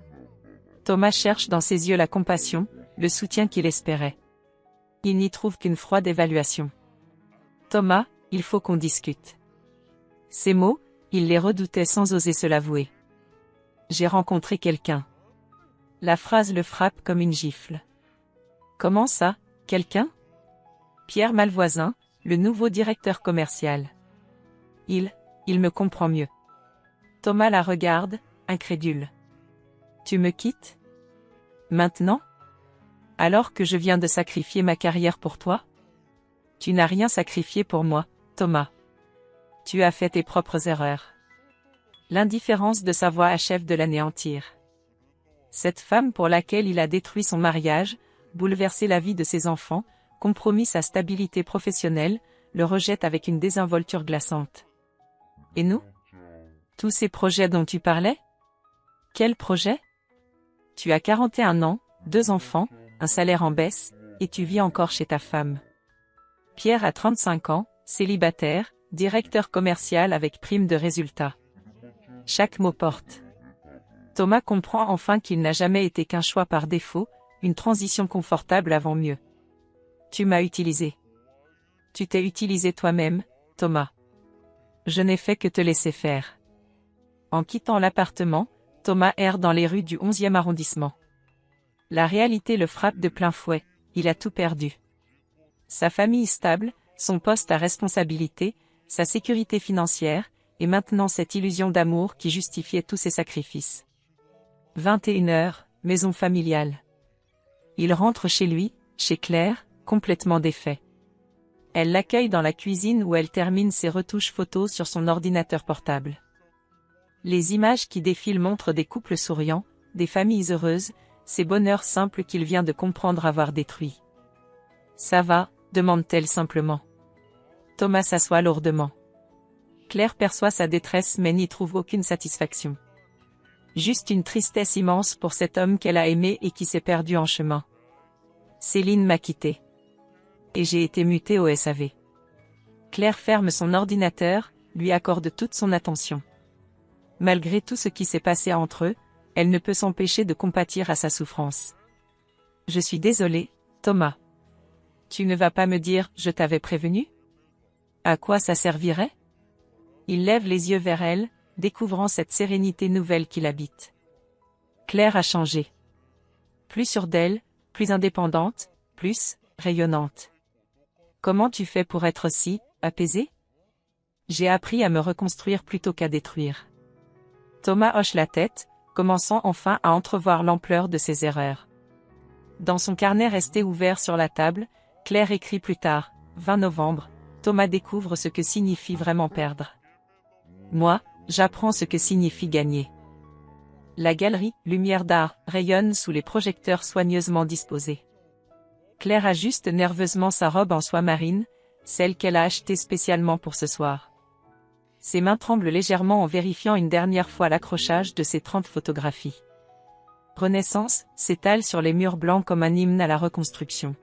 Thomas cherche dans ses yeux la compassion, le soutien qu'il espérait. Il n'y trouve qu'une froide évaluation. Thomas, il faut qu'on discute. Ces mots, il les redoutait sans oser se l'avouer. J'ai rencontré quelqu'un. La phrase le frappe comme une gifle. Comment ça, quelqu'un? Pierre Malvoisin, le nouveau directeur commercial. Il me comprend mieux. Thomas la regarde, incrédule. Tu me quittes? Maintenant? Alors que je viens de sacrifier ma carrière pour toi? Tu n'as rien sacrifié pour moi, Thomas. Tu as fait tes propres erreurs. L'indifférence de sa voix achève de l'anéantir. Cette femme pour laquelle il a détruit son mariage, bouleversé la vie de ses enfants, compromis sa stabilité professionnelle, le rejette avec une désinvolture glaçante. Et nous? Tous ces projets dont tu parlais? Quels projets? Tu as 41 ans, 2 enfants, un salaire en baisse, et tu vis encore chez ta femme. Pierre a 35 ans, célibataire, directeur commercial avec prime de résultat. Chaque mot porte. Thomas comprend enfin qu'il n'a jamais été qu'un choix par défaut, une transition confortable avant mieux. Tu m'as utilisé. Tu t'es utilisé toi-même, Thomas. Je n'ai fait que te laisser faire. En quittant l'appartement, Thomas erre dans les rues du 11e arrondissement. La réalité le frappe de plein fouet, il a tout perdu. Sa famille stable, son poste à responsabilité, sa sécurité financière, et maintenant cette illusion d'amour qui justifiait tous ses sacrifices. 21h, maison familiale. Il rentre chez lui, chez Claire, complètement défait. Elle l'accueille dans la cuisine où elle termine ses retouches photos sur son ordinateur portable. Les images qui défilent montrent des couples souriants, des familles heureuses, ces bonheurs simples qu'il vient de comprendre avoir détruits. Ça va, demande-t-elle simplement. Thomas s'assoit lourdement. Claire perçoit sa détresse mais n'y trouve aucune satisfaction. Juste une tristesse immense pour cet homme qu'elle a aimé et qui s'est perdu en chemin. Céline m'a quitté. Et j'ai été mutée au SAV. Claire ferme son ordinateur, lui accorde toute son attention. Malgré tout ce qui s'est passé entre eux, elle ne peut s'empêcher de compatir à sa souffrance. Je suis désolée, Thomas. Tu ne vas pas me dire « je t'avais prévenu » ? À quoi ça servirait ? Il lève les yeux vers elle, découvrant cette sérénité nouvelle qui l'habite. Claire a changé. Plus sûre d'elle, plus indépendante, plus rayonnante. Comment tu fais pour être si apaisée ? J'ai appris à me reconstruire plutôt qu'à détruire. Thomas hoche la tête, commençant enfin à entrevoir l'ampleur de ses erreurs. Dans son carnet resté ouvert sur la table, Claire écrit plus tard, 20 novembre, Thomas découvre ce que signifie vraiment perdre. Moi, j'apprends ce que signifie gagner. La galerie, lumière d'art, rayonne sous les projecteurs soigneusement disposés. Claire ajuste nerveusement sa robe en soie marine, celle qu'elle a achetée spécialement pour ce soir. Ses mains tremblent légèrement en vérifiant une dernière fois l'accrochage de ses 30 photographies. Renaissance s'étale sur les murs blancs comme un hymne à la reconstruction.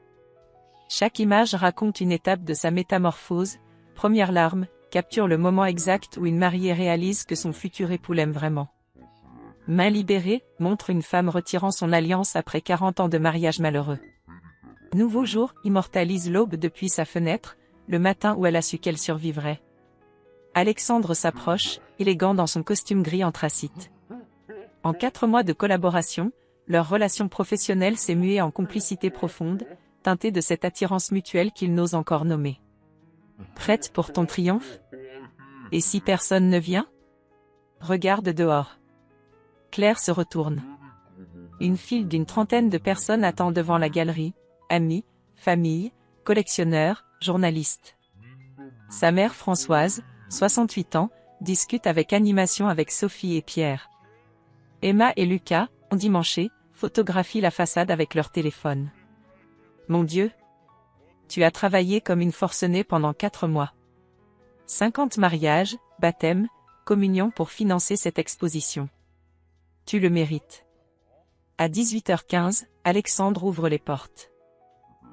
Chaque image raconte une étape de sa métamorphose, première larme, capture le moment exact où une mariée réalise que son futur époux l'aime vraiment. Main libérée, montre une femme retirant son alliance après 40 ans de mariage malheureux. Nouveau jour, immortalise l'aube depuis sa fenêtre, le matin où elle a su qu'elle survivrait. Alexandre s'approche, élégant dans son costume gris anthracite. En 4 mois de collaboration, leur relation professionnelle s'est muée en complicité profonde, teintée de cette attirance mutuelle qu'il n'ose encore nommer. Prête pour ton triomphe ? Et si personne ne vient ? Regarde dehors. Claire se retourne. Une file d'une trentaine de personnes attend devant la galerie, amis, famille, collectionneurs, journalistes. Sa mère Françoise, 68 ans, discute avec animation avec Sophie et Pierre. Emma et Lucas, endimanchés, photographient la façade avec leur téléphone. Mon Dieu! Tu as travaillé comme une forcenée pendant 4 mois. 50 mariages, baptêmes, communions pour financer cette exposition. Tu le mérites. À 18h15, Alexandre ouvre les portes.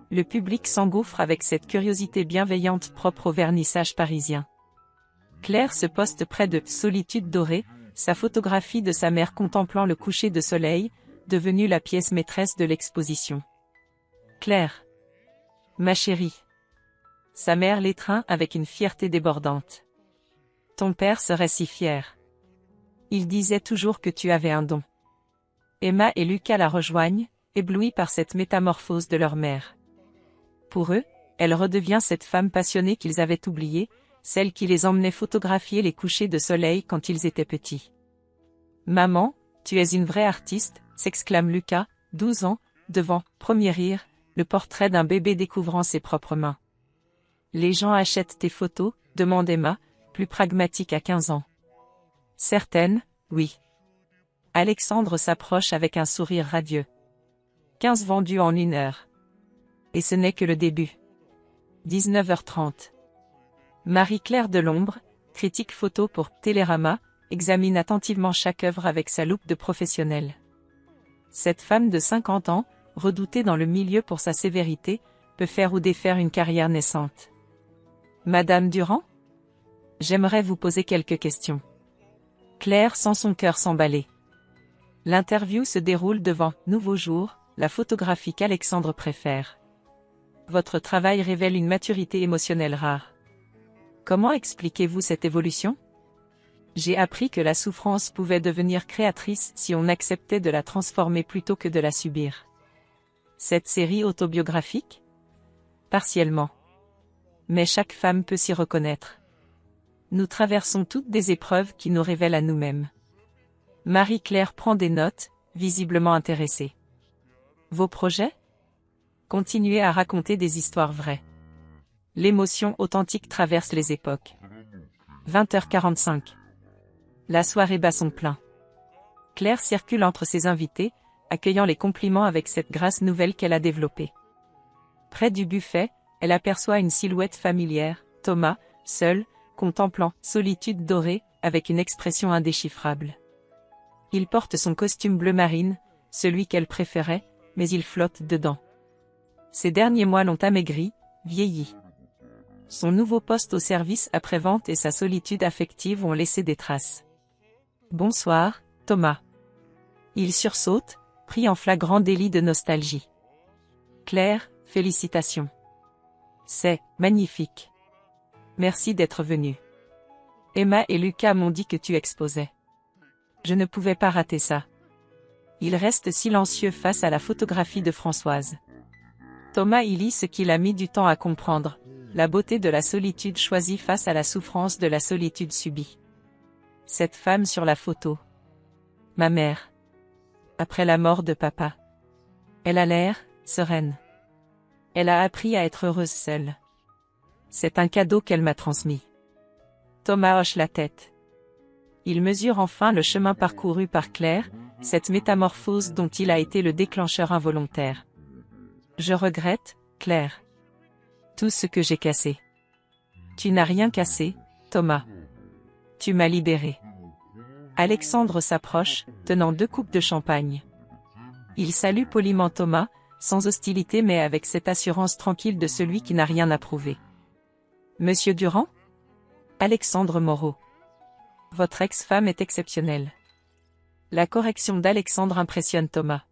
Le public s'engouffre avec cette curiosité bienveillante propre au vernissage parisien. Claire se poste près de « Solitude dorée », sa photographie de sa mère contemplant le coucher de soleil, devenue la pièce maîtresse de l'exposition. Claire. Ma chérie. Sa mère l'étreint avec une fierté débordante. Ton père serait si fier. Il disait toujours que tu avais un don. Emma et Lucas la rejoignent, éblouis par cette métamorphose de leur mère. Pour eux, elle redevient cette femme passionnée qu'ils avaient oubliée, celle qui les emmenait photographier les couchers de soleil quand ils étaient petits. Maman, tu es une vraie artiste, s'exclame Lucas, 12 ans, devant, premier rire, le portrait d'un bébé découvrant ses propres mains. Les gens achètent tes photos, demande Emma, plus pragmatique à 15 ans. Certaines, oui. Alexandre s'approche avec un sourire radieux. 15 vendus en 1 heure. Et ce n'est que le début. 19h30. Marie-Claire Delombre, critique photo pour Télérama, examine attentivement chaque œuvre avec sa loupe de professionnel. Cette femme de 50 ans, redoutée dans le milieu pour sa sévérité, peut faire ou défaire une carrière naissante. Madame Durand? J'aimerais vous poser quelques questions. Claire sent son cœur s'emballer. L'interview se déroule devant Nouveau Jour, la photographie qu'Alexandre préfère. Votre travail révèle une maturité émotionnelle rare. Comment expliquez-vous cette évolution? J'ai appris que la souffrance pouvait devenir créatrice si on acceptait de la transformer plutôt que de la subir. Cette série autobiographique? Partiellement. Mais chaque femme peut s'y reconnaître. Nous traversons toutes des épreuves qui nous révèlent à nous-mêmes. Marie-Claire prend des notes, visiblement intéressée. Vos projets? Continuez à raconter des histoires vraies. L'émotion authentique traverse les époques. 20h45. La soirée bat son plein. Claire circule entre ses invités, accueillant les compliments avec cette grâce nouvelle qu'elle a développée. Près du buffet, elle aperçoit une silhouette familière, Thomas, seul, contemplant Solitude dorée, avec une expression indéchiffrable. Il porte son costume bleu marine, celui qu'elle préférait, mais il flotte dedans. Ces derniers mois l'ont amaigri, vieilli. Son nouveau poste au service après-vente et sa solitude affective ont laissé des traces. Bonsoir, Thomas. Il sursaute, pris en flagrant délit de nostalgie. Claire, félicitations. C'est magnifique. Merci d'être venu. Emma et Lucas m'ont dit que tu exposais. Je ne pouvais pas rater ça. Il reste silencieux face à la photographie de Françoise. Thomas y lit ce qu'il a mis du temps à comprendre, la beauté de la solitude choisie face à la souffrance de la solitude subie. Cette femme sur la photo. Ma mère. Après la mort de papa. Elle a l'air sereine. Elle a appris à être heureuse seule. C'est un cadeau qu'elle m'a transmis. Thomas hoche la tête. Il mesure enfin le chemin parcouru par Claire, cette métamorphose dont il a été le déclencheur involontaire. Je regrette, Claire. Tout ce que j'ai cassé. Tu n'as rien cassé, Thomas. Tu m'as libéré. Alexandre s'approche, tenant 2 coupes de champagne. Il salue poliment Thomas, sans hostilité mais avec cette assurance tranquille de celui qui n'a rien à prouver. Monsieur Durand? Alexandre Moreau. Votre ex-femme est exceptionnelle. La correction d'Alexandre impressionne Thomas.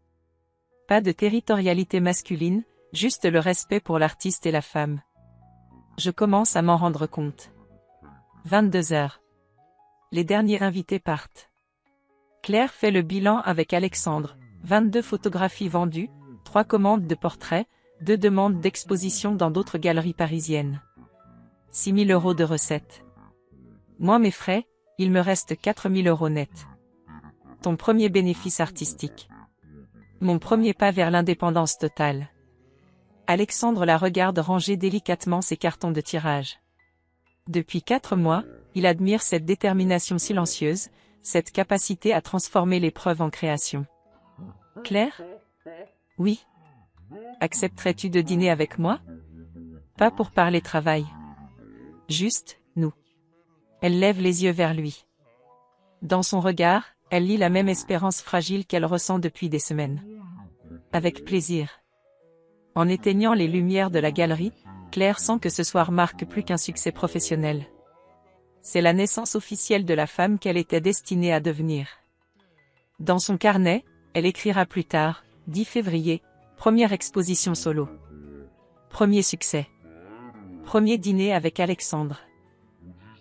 Pas de territorialité masculine, juste le respect pour l'artiste et la femme. Je commence à m'en rendre compte. 22h. Les derniers invités partent. Claire fait le bilan avec Alexandre, 22 photographies vendues, 3 commandes de portraits, 2 demandes d'exposition dans d'autres galeries parisiennes. 6 000 € de recettes. Moins mes frais, il me reste 4 000 € net. Ton premier bénéfice artistique. Mon premier pas vers l'indépendance totale. Alexandre la regarde ranger délicatement ses cartons de tirage. Depuis 4 mois, il admire cette détermination silencieuse, cette capacité à transformer l'épreuve en création. Claire? Oui. Accepterais-tu de dîner avec moi? Pas pour parler travail. Juste, nous. Elle lève les yeux vers lui. Dans son regard, elle lit la même espérance fragile qu'elle ressent depuis des semaines. Avec plaisir. En éteignant les lumières de la galerie, Claire sent que ce soir marque plus qu'un succès professionnel. C'est la naissance officielle de la femme qu'elle était destinée à devenir. Dans son carnet, elle écrira plus tard, 10 février, première exposition solo. Premier succès. Premier dîner avec Alexandre.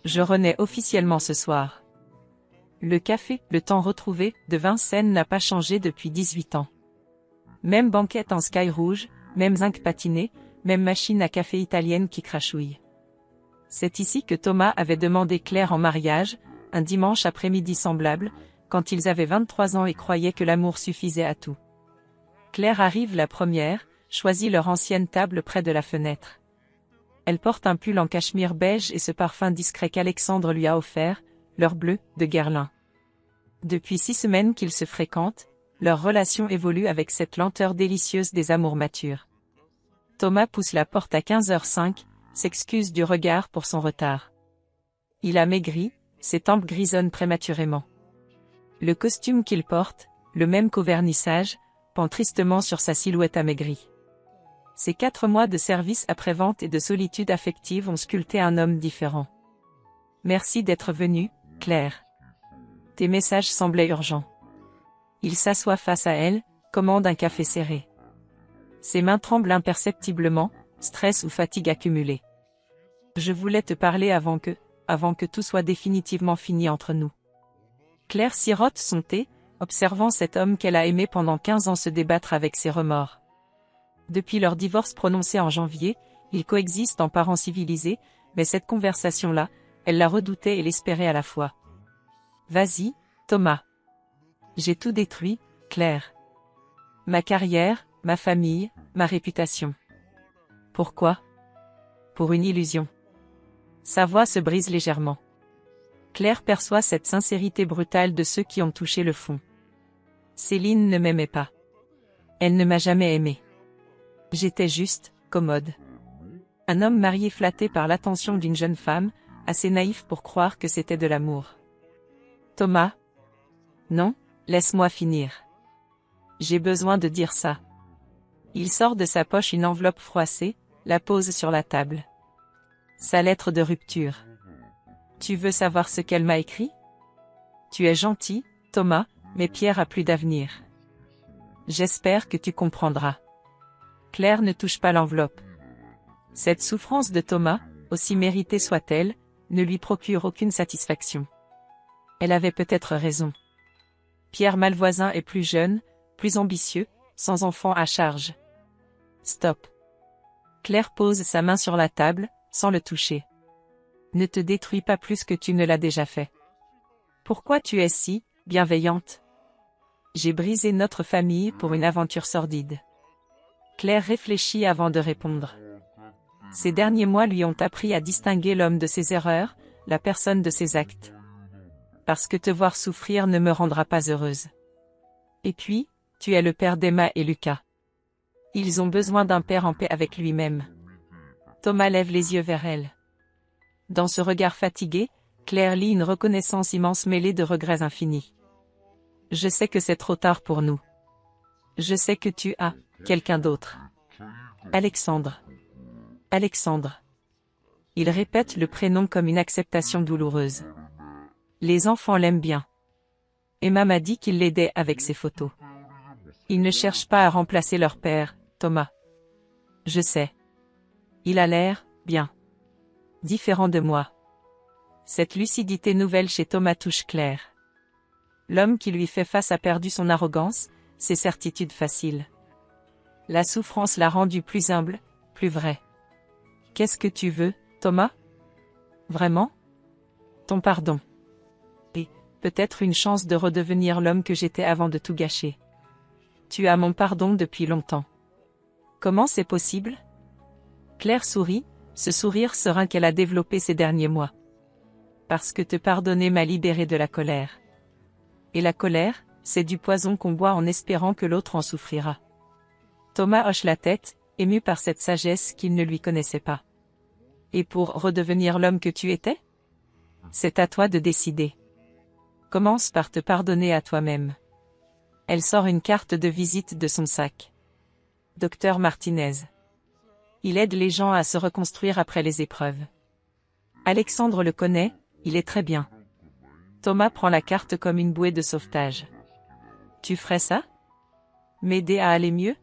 Je renais officiellement ce soir. Le café, le temps retrouvé, de Vincennes n'a pas changé depuis 18 ans. Même banquette en sky rouge, même zinc patiné, même machine à café italienne qui crachouille. C'est ici que Thomas avait demandé Claire en mariage, un dimanche après-midi semblable, quand ils avaient 23 ans et croyaient que l'amour suffisait à tout. Claire arrive la première, choisit leur ancienne table près de la fenêtre. Elle porte un pull en cachemire beige et ce parfum discret qu'Alexandre lui a offert, leur bleu, de Guerlain. Depuis 6 semaines qu'ils se fréquentent, leur relation évolue avec cette lenteur délicieuse des amours matures. Thomas pousse la porte à 15h05, s'excuse du regard pour son retard. Il a maigri, ses tempes grisonnent prématurément. Le costume qu'il porte, le même qu'au vernissage, pend tristement sur sa silhouette amaigrie. Ces 4 mois de service après-vente et de solitude affective ont sculpté un homme différent. Merci d'être venu, Claire. Tes messages semblaient urgents. Il s'assoit face à elle, commande un café serré. Ses mains tremblent imperceptiblement, stress ou fatigue accumulée. Je voulais te parler avant que tout soit définitivement fini entre nous. Claire sirote son thé, observant cet homme qu'elle a aimé pendant 15 ans se débattre avec ses remords. Depuis leur divorce prononcé en janvier, ils coexistent en parents civilisés, mais cette conversation-là, elle la redoutait et l'espérait à la fois. Vas-y, Thomas. J'ai tout détruit, Claire. Ma carrière, ma famille, ma réputation. Pourquoi? Pour une illusion. Sa voix se brise légèrement. Claire perçoit cette sincérité brutale de ceux qui ont touché le fond. Céline ne m'aimait pas. Elle ne m'a jamais aimé. J'étais juste, commode. Un homme marié flatté par l'attention d'une jeune femme, assez naïf pour croire que c'était de l'amour. Thomas? Non, laisse-moi finir. J'ai besoin de dire ça. Il sort de sa poche une enveloppe froissée, la pose sur la table. Sa lettre de rupture. Tu veux savoir ce qu'elle m'a écrit? Tu es gentil, Thomas, mais Pierre a plus d'avenir. J'espère que tu comprendras. Claire ne touche pas l'enveloppe. Cette souffrance de Thomas, aussi méritée soit-elle, ne lui procure aucune satisfaction. Elle avait peut-être raison. Pierre Malvoisin est plus jeune, plus ambitieux, sans enfant à charge. Stop. Claire pose sa main sur la table, sans le toucher. Ne te détruis pas plus que tu ne l'as déjà fait. Pourquoi tu es si bienveillante? J'ai brisé notre famille pour une aventure sordide. Claire réfléchit avant de répondre. Ces derniers mois lui ont appris à distinguer l'homme de ses erreurs, la personne de ses actes. Parce que te voir souffrir ne me rendra pas heureuse. Et puis, tu es le père d'Emma et Lucas. Ils ont besoin d'un père en paix avec lui-même. Thomas lève les yeux vers elle. Dans ce regard fatigué, Claire lit une reconnaissance immense mêlée de regrets infinis. Je sais que c'est trop tard pour nous. Je sais que tu as quelqu'un d'autre. Alexandre. Alexandre. Il répète le prénom comme une acceptation douloureuse. Les enfants l'aiment bien. Emma m'a dit qu'il l'aidait avec ses photos. Ils ne cherchent pas à remplacer leur père, Thomas. Je sais. Il a l'air bien. Différent de moi. Cette lucidité nouvelle chez Thomas touche Claire. L'homme qui lui fait face a perdu son arrogance, ses certitudes faciles. La souffrance l'a rendu plus humble, plus vrai. Qu'est-ce que tu veux, Thomas? Vraiment? Ton pardon. Et, peut-être une chance de redevenir l'homme que j'étais avant de tout gâcher. Tu as mon pardon depuis longtemps. Comment c'est possible? Claire sourit, ce sourire serein qu'elle a développé ces derniers mois. Parce que te pardonner m'a libéré de la colère. Et la colère, c'est du poison qu'on boit en espérant que l'autre en souffrira. Thomas hoche la tête, ému par cette sagesse qu'il ne lui connaissait pas. Et pour redevenir l'homme que tu étais? C'est à toi de décider. Commence par te pardonner à toi-même. Elle sort une carte de visite de son sac. Docteur Martinez. Il aide les gens à se reconstruire après les épreuves. Alexandre le connaît, il est très bien. Thomas prend la carte comme une bouée de sauvetage. Tu ferais ça? M'aider à aller mieux?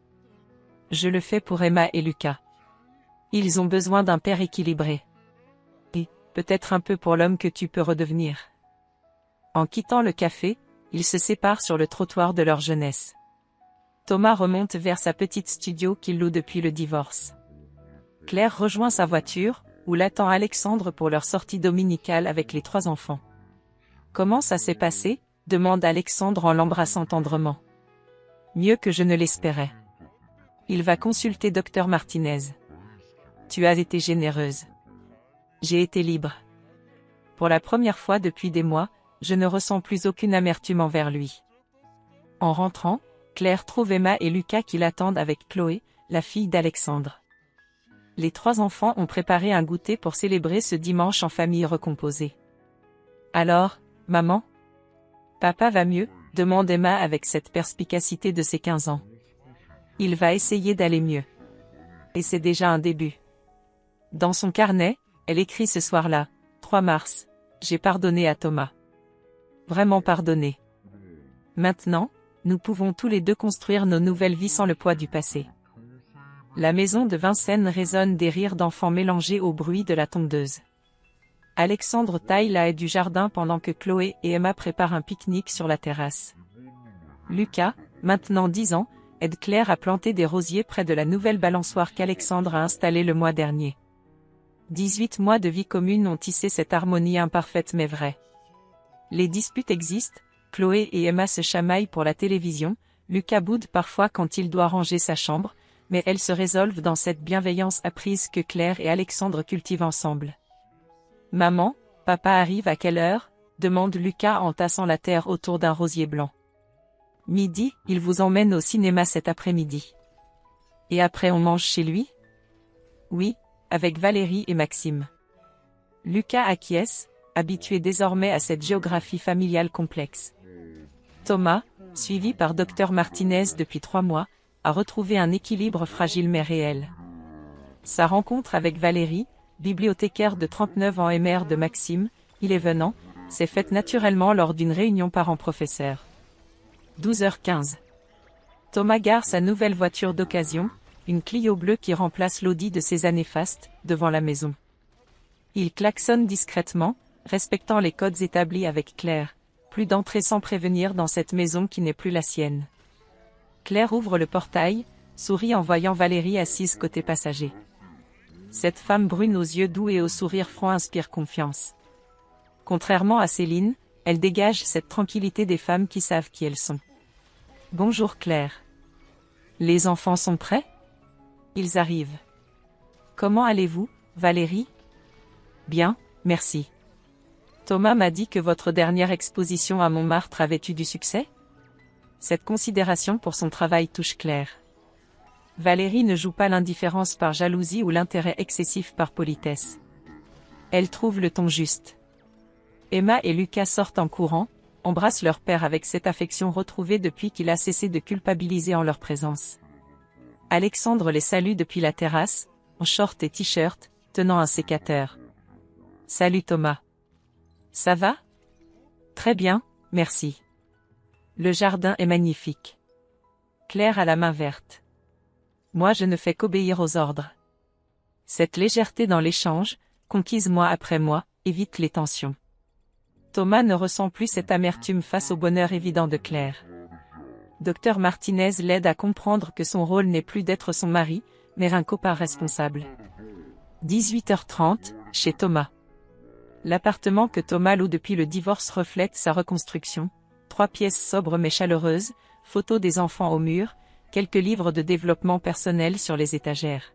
Je le fais pour Emma et Lucas. Ils ont besoin d'un père équilibré. Et, peut-être un peu pour l'homme que tu peux redevenir. En quittant le café, ils se séparent sur le trottoir de leur jeunesse. Thomas remonte vers sa petite studio qu'il loue depuis le divorce. Claire rejoint sa voiture, où l'attend Alexandre pour leur sortie dominicale avec les 3 enfants. Comment ça s'est passé? Demande Alexandre en l'embrassant tendrement. Mieux que je ne l'espérais. Il va consulter Dr Martinez. Tu as été généreuse. J'ai été libre. Pour la première fois depuis des mois, je ne ressens plus aucune amertume envers lui. En rentrant, Claire trouve Emma et Lucas qui l'attendent avec Chloé, la fille d'Alexandre. Les 3 enfants ont préparé un goûter pour célébrer ce dimanche en famille recomposée. Alors, maman? Papa va mieux? Demande Emma avec cette perspicacité de ses 15 ans. Il va essayer d'aller mieux. Et c'est déjà un début. Dans son carnet, elle écrit ce soir-là, 3 mars, j'ai pardonné à Thomas. Vraiment pardonné. Maintenant, nous pouvons tous les deux construire nos nouvelles vies sans le poids du passé. La maison de Vincennes résonne des rires d'enfants mélangés au bruit de la tondeuse. Alexandre taille la haie du jardin pendant que Chloé et Emma préparent un pique-nique sur la terrasse. Lucas, maintenant 10 ans, aide Claire à planter des rosiers près de la nouvelle balançoire qu'Alexandre a installée le mois dernier. 18 mois de vie commune ont tissé cette harmonie imparfaite mais vraie. Les disputes existent, Chloé et Emma se chamaillent pour la télévision, Lucas boude parfois quand il doit ranger sa chambre, mais elles se résolvent dans cette bienveillance apprise que Claire et Alexandre cultivent ensemble. Maman, papa arrive à quelle heure? Demande Lucas en tassant la terre autour d'un rosier blanc. Midi, il vous emmène au cinéma cet après-midi. Et après on mange chez lui? Oui, avec Valérie et Maxime. Lucas acquiesce, habitué désormais à cette géographie familiale complexe. Thomas, suivi par Dr Martinez depuis 3 mois, a retrouvé un équilibre fragile mais réel. Sa rencontre avec Valérie, bibliothécaire de 39 ans et mère de Maxime, 11 ans, s'est faite naturellement lors d'une réunion parents-professeurs. 12h15. Thomas gare sa nouvelle voiture d'occasion, une Clio bleue qui remplace l'Audi de ses années fastes, devant la maison. Il klaxonne discrètement, respectant les codes établis avec Claire, plus d'entrée sans prévenir dans cette maison qui n'est plus la sienne. Claire ouvre le portail, sourit en voyant Valérie assise côté passager. Cette femme brune aux yeux doux et au sourire franc inspire confiance. Contrairement à Céline, elle dégage cette tranquillité des femmes qui savent qui elles sont. Bonjour Claire. Les enfants sont prêts? Ils arrivent. Comment allez-vous, Valérie? Bien, merci. Thomas m'a dit que votre dernière exposition à Montmartre avait eu du succès? Cette considération pour son travail touche Claire. Valérie ne joue pas l'indifférence par jalousie ou l'intérêt excessif par politesse. Elle trouve le ton juste. Emma et Lucas sortent en courant, embrassent leur père avec cette affection retrouvée depuis qu'il a cessé de culpabiliser en leur présence. Alexandre les salue depuis la terrasse, en short et t-shirt, tenant un sécateur. Salut Thomas. Ça va? Très bien, merci. Le jardin est magnifique. Claire a la main verte. Moi je ne fais qu'obéir aux ordres. Cette légèreté dans l'échange, conquise mois après mois, évite les tensions. Thomas ne ressent plus cette amertume face au bonheur évident de Claire. Dr Martinez l'aide à comprendre que son rôle n'est plus d'être son mari, mais un copain responsable. 18h30, chez Thomas. L'appartement que Thomas loue depuis le divorce reflète sa reconstruction. 3 pièces sobres mais chaleureuses, photos des enfants au mur, quelques livres de développement personnel sur les étagères.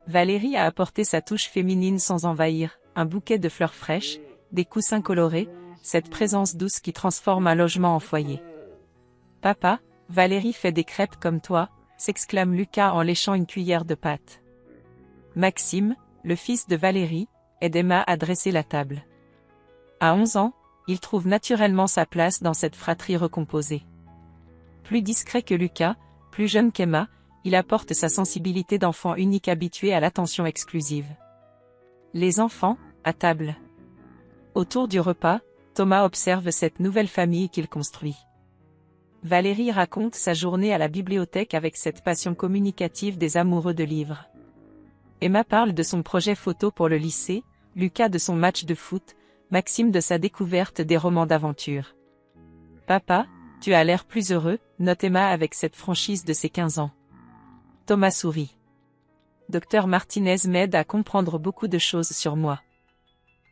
Valérie a apporté sa touche féminine sans envahir, un bouquet de fleurs fraîches, des coussins colorés, cette présence douce qui transforme un logement en foyer. Papa, Valérie fait des crêpes comme toi, s'exclame Lucas en léchant une cuillère de pâte. Maxime, le fils de Valérie, aide Emma à dresser la table. À 11 ans, il trouve naturellement sa place dans cette fratrie recomposée. Plus discret que Lucas, plus jeune qu'Emma, il apporte sa sensibilité d'enfant unique habitué à l'attention exclusive. Les enfants, à table. Autour du repas, Thomas observe cette nouvelle famille qu'il construit. Valérie raconte sa journée à la bibliothèque avec cette passion communicative des amoureux de livres. Emma parle de son projet photo pour le lycée, Lucas de son match de foot, Maxime de sa découverte des romans d'aventure. Papa, tu as l'air plus heureux, note Emma avec cette franchise de ses 15 ans. Thomas sourit. Dr Martinez m'aide à comprendre beaucoup de choses sur moi.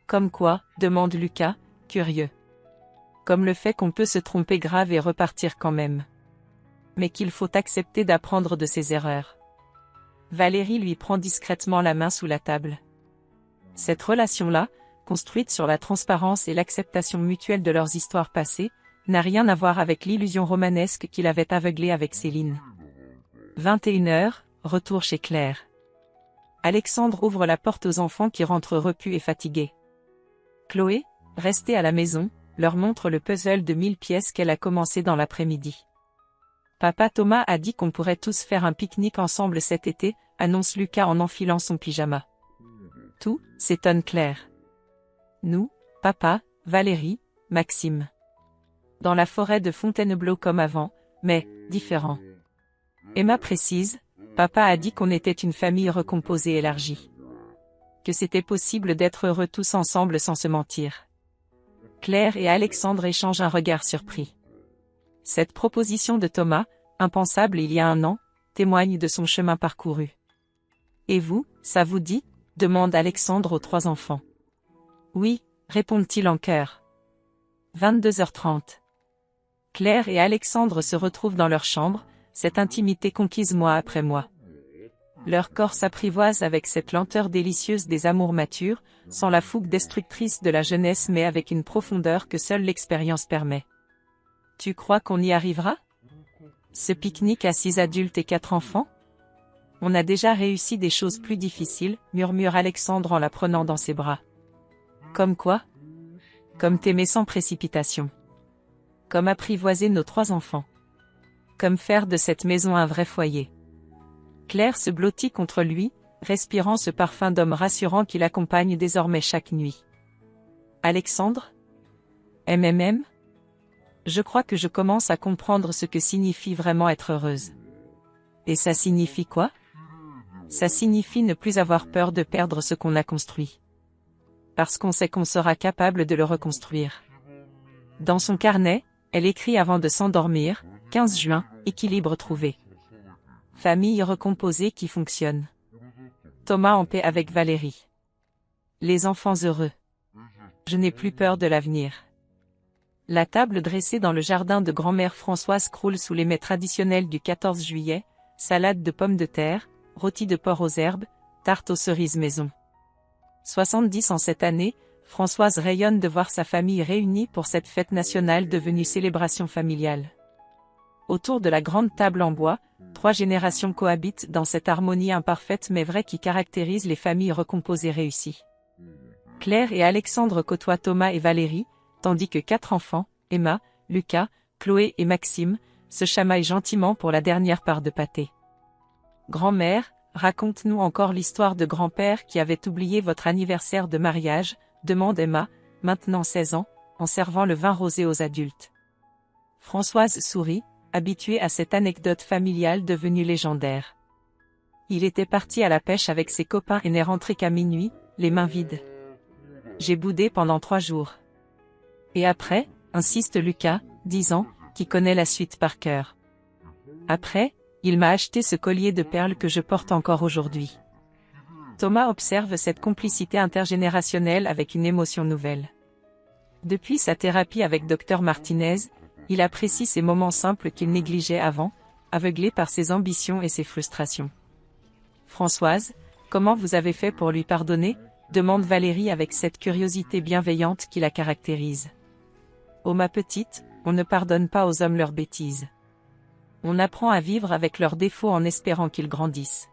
Comme quoi, demande Lucas, curieux. Comme le fait qu'on peut se tromper grave et repartir quand même. Mais qu'il faut accepter d'apprendre de ses erreurs. Valérie lui prend discrètement la main sous la table. Cette relation-là, construite sur la transparence et l'acceptation mutuelle de leurs histoires passées, n'a rien à voir avec l'illusion romanesque qui l'avait aveuglée avec Céline. 21h, retour chez Claire. Alexandre ouvre la porte aux enfants qui rentrent repus et fatigués. Chloé, restée à la maison, leur montre le puzzle de 1000 pièces qu'elle a commencé dans l'après-midi. Papa Thomas a dit qu'on pourrait tous faire un pique-nique ensemble cet été, annonce Lucas en enfilant son pyjama. Tout, s'étonne Claire. Nous, papa, Valérie, Maxime. Dans la forêt de Fontainebleau comme avant, mais différent. Emma précise, papa a dit qu'on était une famille recomposée élargie. Que c'était possible d'être heureux tous ensemble sans se mentir. Claire et Alexandre échangent un regard surpris. Cette proposition de Thomas, impensable il y a un an, témoigne de son chemin parcouru. Et vous, ça vous dit ? Demande Alexandre aux 3 enfants. Oui, répondent-ils en chœur. 22h30. Claire et Alexandre se retrouvent dans leur chambre, cette intimité conquise mois après mois. Leur corps s'apprivoise avec cette lenteur délicieuse des amours matures, sans la fougue destructrice de la jeunesse mais avec une profondeur que seule l'expérience permet. Tu crois qu'on y arrivera ? Ce pique-nique à 6 adultes et 4 enfants ? On a déjà réussi des choses plus difficiles, murmure Alexandre en la prenant dans ses bras. Comme quoi ? Comme t'aimer sans précipitation. Comme apprivoiser nos 3 enfants. Comme faire de cette maison un vrai foyer. Claire se blottit contre lui, respirant ce parfum d'homme rassurant qui l'accompagne désormais chaque nuit. Alexandre ? MMM ? Je crois que je commence à comprendre ce que signifie vraiment être heureuse. Et ça signifie quoi ? Ça signifie ne plus avoir peur de perdre ce qu'on a construit. Parce qu'on sait qu'on sera capable de le reconstruire. Dans son carnet, elle écrit avant de s'endormir, 15 juin, équilibre trouvé. Famille recomposée qui fonctionne. Thomas en paix avec Valérie. Les enfants heureux. Je n'ai plus peur de l'avenir. La table dressée dans le jardin de grand-mère Françoise croule sous les mets traditionnels du 14 juillet, salade de pommes de terre, rôti de porc aux herbes, tarte aux cerises maison. 70 en cette année, Françoise rayonne de voir sa famille réunie pour cette fête nationale devenue célébration familiale. Autour de la grande table en bois, 3 générations cohabitent dans cette harmonie imparfaite mais vraie qui caractérise les familles recomposées réussies. Claire et Alexandre côtoient Thomas et Valérie, tandis que 4 enfants, Emma, Lucas, Chloé et Maxime, se chamaillent gentiment pour la dernière part de pâté. Grand-mère, raconte-nous encore l'histoire de grand-père qui avait oublié votre anniversaire de mariage, demande Emma, maintenant 16 ans, en servant le vin rosé aux adultes. Françoise sourit, habituée à cette anecdote familiale devenue légendaire. Il était parti à la pêche avec ses copains et n'est rentré qu'à minuit, les mains vides. J'ai boudé pendant 3 jours. Et après, insiste Lucas, 10 ans, qui connaît la suite par cœur. Après, il m'a acheté ce collier de perles que je porte encore aujourd'hui. Thomas observe cette complicité intergénérationnelle avec une émotion nouvelle. Depuis sa thérapie avec Dr Martinez, il apprécie ces moments simples qu'il négligeait avant, aveuglé par ses ambitions et ses frustrations. Françoise, comment vous avez fait pour lui pardonner ? Demande Valérie avec cette curiosité bienveillante qui la caractérise. Oh ma petite, on ne pardonne pas aux hommes leurs bêtises. On apprend à vivre avec leurs défauts en espérant qu'ils grandissent.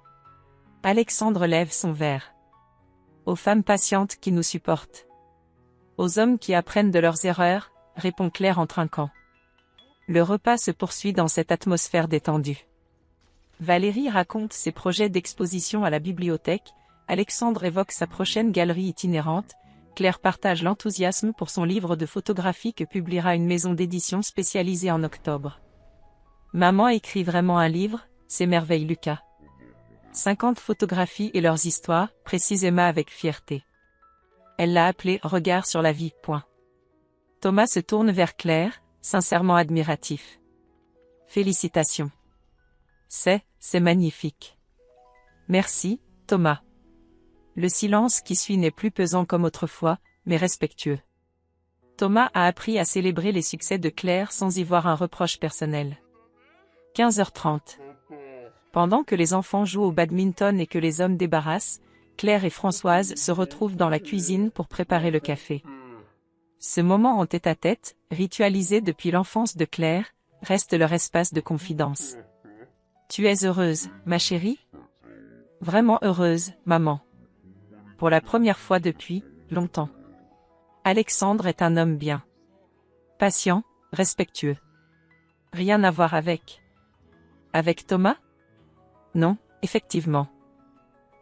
Alexandre lève son verre. Aux femmes patientes qui nous supportent. Aux hommes qui apprennent de leurs erreurs, répond Claire en trinquant. Le repas se poursuit dans cette atmosphère détendue. Valérie raconte ses projets d'exposition à la bibliothèque, Alexandre évoque sa prochaine galerie itinérante, Claire partage l'enthousiasme pour son livre de photographie que publiera une maison d'édition spécialisée en octobre. Maman écrit vraiment un livre, s'émerveille Lucas. 50 photographies et leurs histoires, précise Emma avec fierté. Elle l'a appelé « Regard sur la vie ». Thomas se tourne vers Claire, sincèrement admiratif. Félicitations. C'est magnifique. Merci, Thomas. Le silence qui suit n'est plus pesant comme autrefois, mais respectueux. Thomas a appris à célébrer les succès de Claire sans y voir un reproche personnel. 15h30. Pendant que les enfants jouent au badminton et que les hommes débarrassent, Claire et Françoise se retrouvent dans la cuisine pour préparer le café. Ce moment en tête-à-tête, ritualisé depuis l'enfance de Claire, reste leur espace de confidence. Tu es heureuse, ma chérie ? Vraiment heureuse, maman. Pour la première fois depuis longtemps. Alexandre est un homme bien. Patient, respectueux. Rien à voir avec. Avec Thomas? Non, effectivement.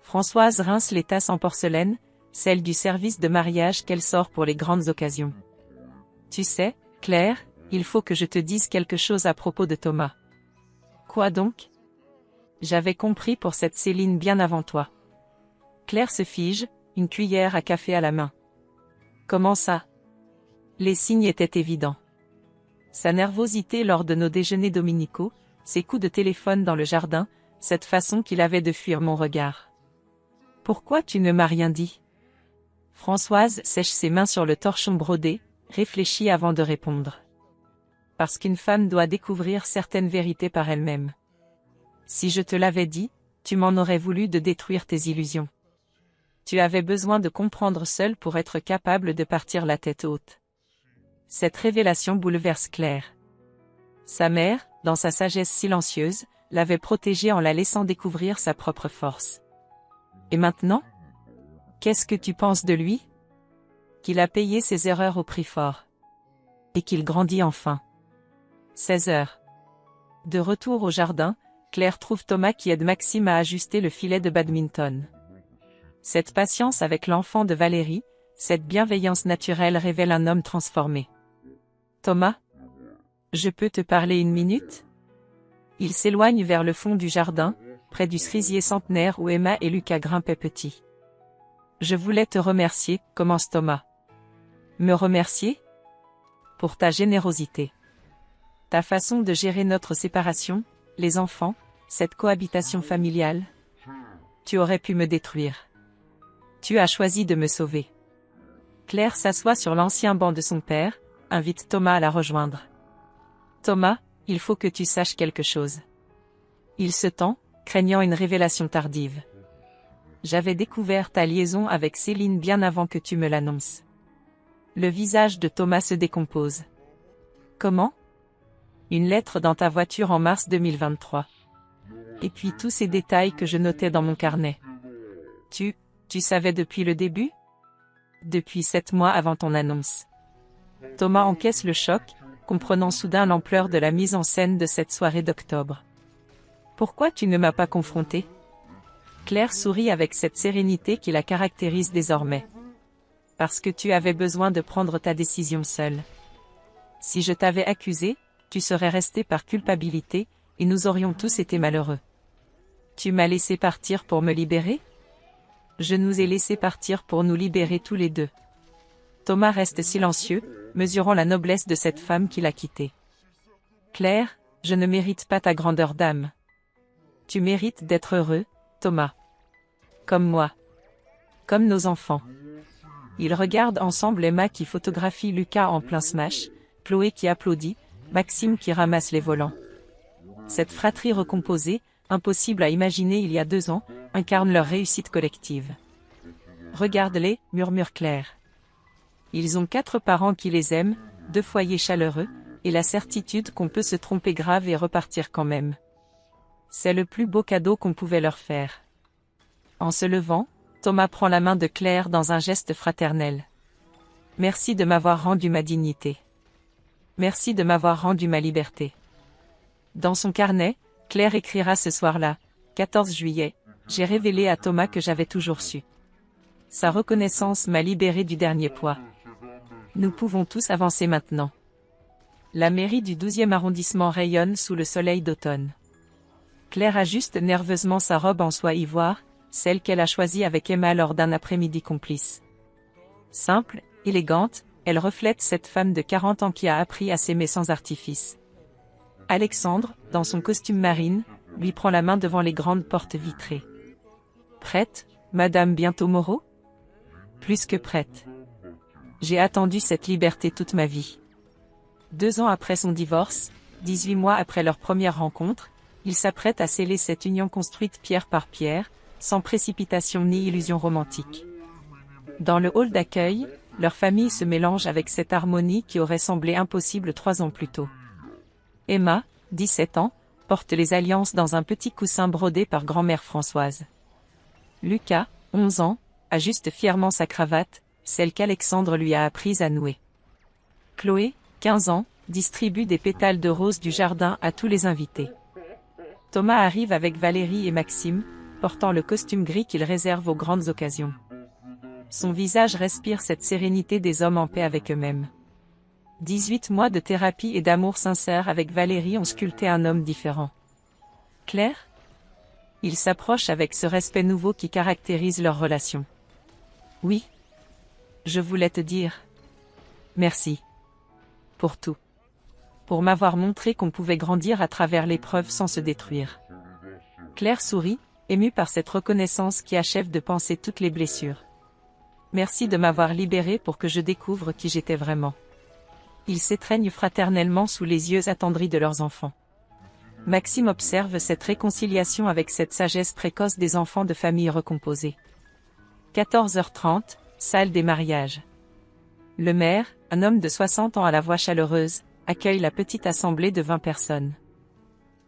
Françoise rince les tasses en porcelaine, celles du service de mariage qu'elle sort pour les grandes occasions. Tu sais, Claire, il faut que je te dise quelque chose à propos de Thomas. Quoi donc? J'avais compris pour cette Céline bien avant toi. Claire se fige, une cuillère à café à la main. Comment ça? Les signes étaient évidents. Sa nervosité lors de nos déjeuners dominicaux, ses coups de téléphone dans le jardin, cette façon qu'il avait de fuir mon regard. Pourquoi tu ne m'as rien dit? Françoise sèche ses mains sur le torchon brodé, réfléchit avant de répondre. Parce qu'une femme doit découvrir certaines vérités par elle-même. Si je te l'avais dit, tu m'en aurais voulu de détruire tes illusions. Tu avais besoin de comprendre seul pour être capable de partir la tête haute. Cette révélation bouleverse Claire. Sa mère, dans sa sagesse silencieuse, l'avait protégée en la laissant découvrir sa propre force. Et maintenant? Qu'est-ce que tu penses de lui? Qu'il a payé ses erreurs au prix fort. Et qu'il grandit enfin. 16 heures. De retour au jardin, Claire trouve Thomas qui aide Maxime à ajuster le filet de badminton. Cette patience avec l'enfant de Valérie, cette bienveillance naturelle révèle un homme transformé. Thomas? Je peux te parler une minute? Il s'éloigne vers le fond du jardin, près du cerisier centenaire où Emma et Lucas grimpaient petits. Je voulais te remercier, commence Thomas. Me remercier? Pour ta générosité. Ta façon de gérer notre séparation, les enfants, cette cohabitation familiale. Tu aurais pu me détruire. Tu as choisi de me sauver. Claire s'assoit sur l'ancien banc de son père, invite Thomas à la rejoindre. Thomas, il faut que tu saches quelque chose. Il se tend, craignant une révélation tardive. J'avais découvert ta liaison avec Céline bien avant que tu me l'annonces. Le visage de Thomas se décompose. Comment? Une lettre dans ta voiture en mars 2023. Et puis tous ces détails que je notais dans mon carnet. Tu savais depuis le début? Depuis 7 mois avant ton annonce. Thomas encaisse le choc, comprenant soudain l'ampleur de la mise en scène de cette soirée d'octobre. Pourquoi tu ne m'as pas confronté? Claire sourit avec cette sérénité qui la caractérise désormais. Parce que tu avais besoin de prendre ta décision seule. Si je t'avais accusé, tu serais resté par culpabilité, et nous aurions tous été malheureux. Tu m'as laissé partir pour me libérer? Je nous ai laissé partir pour nous libérer tous les deux. Thomas reste silencieux, mesurant la noblesse de cette femme qui l'a quitté. Claire, je ne mérite pas ta grandeur d'âme. Tu mérites d'être heureux, Thomas. Comme moi. Comme nos enfants. Ils regardent ensemble Emma qui photographie Lucas en plein smash, Chloé qui applaudit, Maxime qui ramasse les volants. Cette fratrie recomposée, impossible à imaginer il y a 2 ans, incarne leur réussite collective. Regarde-les, murmure Claire. Ils ont 4 parents qui les aiment, 2 foyers chaleureux, et la certitude qu'on peut se tromper grave et repartir quand même. C'est le plus beau cadeau qu'on pouvait leur faire. En se levant, Thomas prend la main de Claire dans un geste fraternel. Merci de m'avoir rendu ma dignité. Merci de m'avoir rendu ma liberté. Dans son carnet, Claire écrira ce soir-là, 14 juillet, j'ai révélé à Thomas que j'avais toujours su. Sa reconnaissance m'a libérée du dernier poids. Nous pouvons tous avancer maintenant. La mairie du 12e arrondissement rayonne sous le soleil d'automne. Claire ajuste nerveusement sa robe en soie ivoire, celle qu'elle a choisie avec Emma lors d'un après-midi complice. Simple, élégante, elle reflète cette femme de 40 ans qui a appris à s'aimer sans artifice. Alexandre, dans son costume marine, lui prend la main devant les grandes portes vitrées. Prête, Madame bientôt Moreau? Plus que prête. J'ai attendu cette liberté toute ma vie. 2 ans après son divorce, 18 mois après leur première rencontre, ils s'apprêtent à sceller cette union construite pierre par pierre, sans précipitation ni illusion romantique. Dans le hall d'accueil, leur famille se mélange avec cette harmonie qui aurait semblé impossible 3 ans plus tôt. Emma, 17 ans, porte les alliances dans un petit coussin brodé par grand-mère Françoise. Lucas, 11 ans, ajuste fièrement sa cravate, celle qu'Alexandre lui a apprise à nouer. Chloé, 15 ans, distribue des pétales de rose du jardin à tous les invités. Thomas arrive avec Valérie et Maxime, portant le costume gris qu'il réserve aux grandes occasions. Son visage respire cette sérénité des hommes en paix avec eux-mêmes. 18 mois de thérapie et d'amour sincère avec Valérie ont sculpté un homme différent. Claire? Il s'approche avec ce respect nouveau qui caractérise leur relation. Oui. Je voulais te dire. Merci. Pour tout. Pour m'avoir montré qu'on pouvait grandir à travers l'épreuve sans se détruire. Claire sourit, émue par cette reconnaissance qui achève de panser toutes les blessures. Merci de m'avoir libérée pour que je découvre qui j'étais vraiment. Ils s'étreignent fraternellement sous les yeux attendris de leurs enfants. Maxime observe cette réconciliation avec cette sagesse précoce des enfants de familles recomposées. 14h30, salle des mariages. Le maire, un homme de 60 ans à la voix chaleureuse, accueille la petite assemblée de 20 personnes.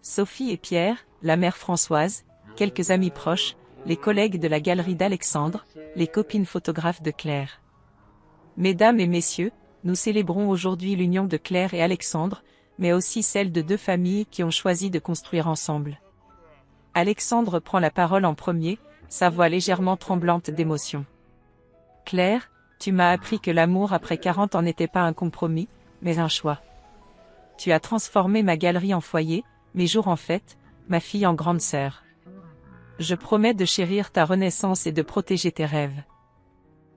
Sophie et Pierre, la mère Françoise, quelques amis proches, les collègues de la galerie d'Alexandre, les copines photographes de Claire. Mesdames et messieurs, nous célébrons aujourd'hui l'union de Claire et Alexandre, mais aussi celle de deux familles qui ont choisi de construire ensemble. Alexandre prend la parole en premier, sa voix légèrement tremblante d'émotion. Claire, tu m'as appris que l'amour après 40 ans n'était pas un compromis, mais un choix. Tu as transformé ma galerie en foyer, mes jours en fête, ma fille en grande sœur. Je promets de chérir ta renaissance et de protéger tes rêves.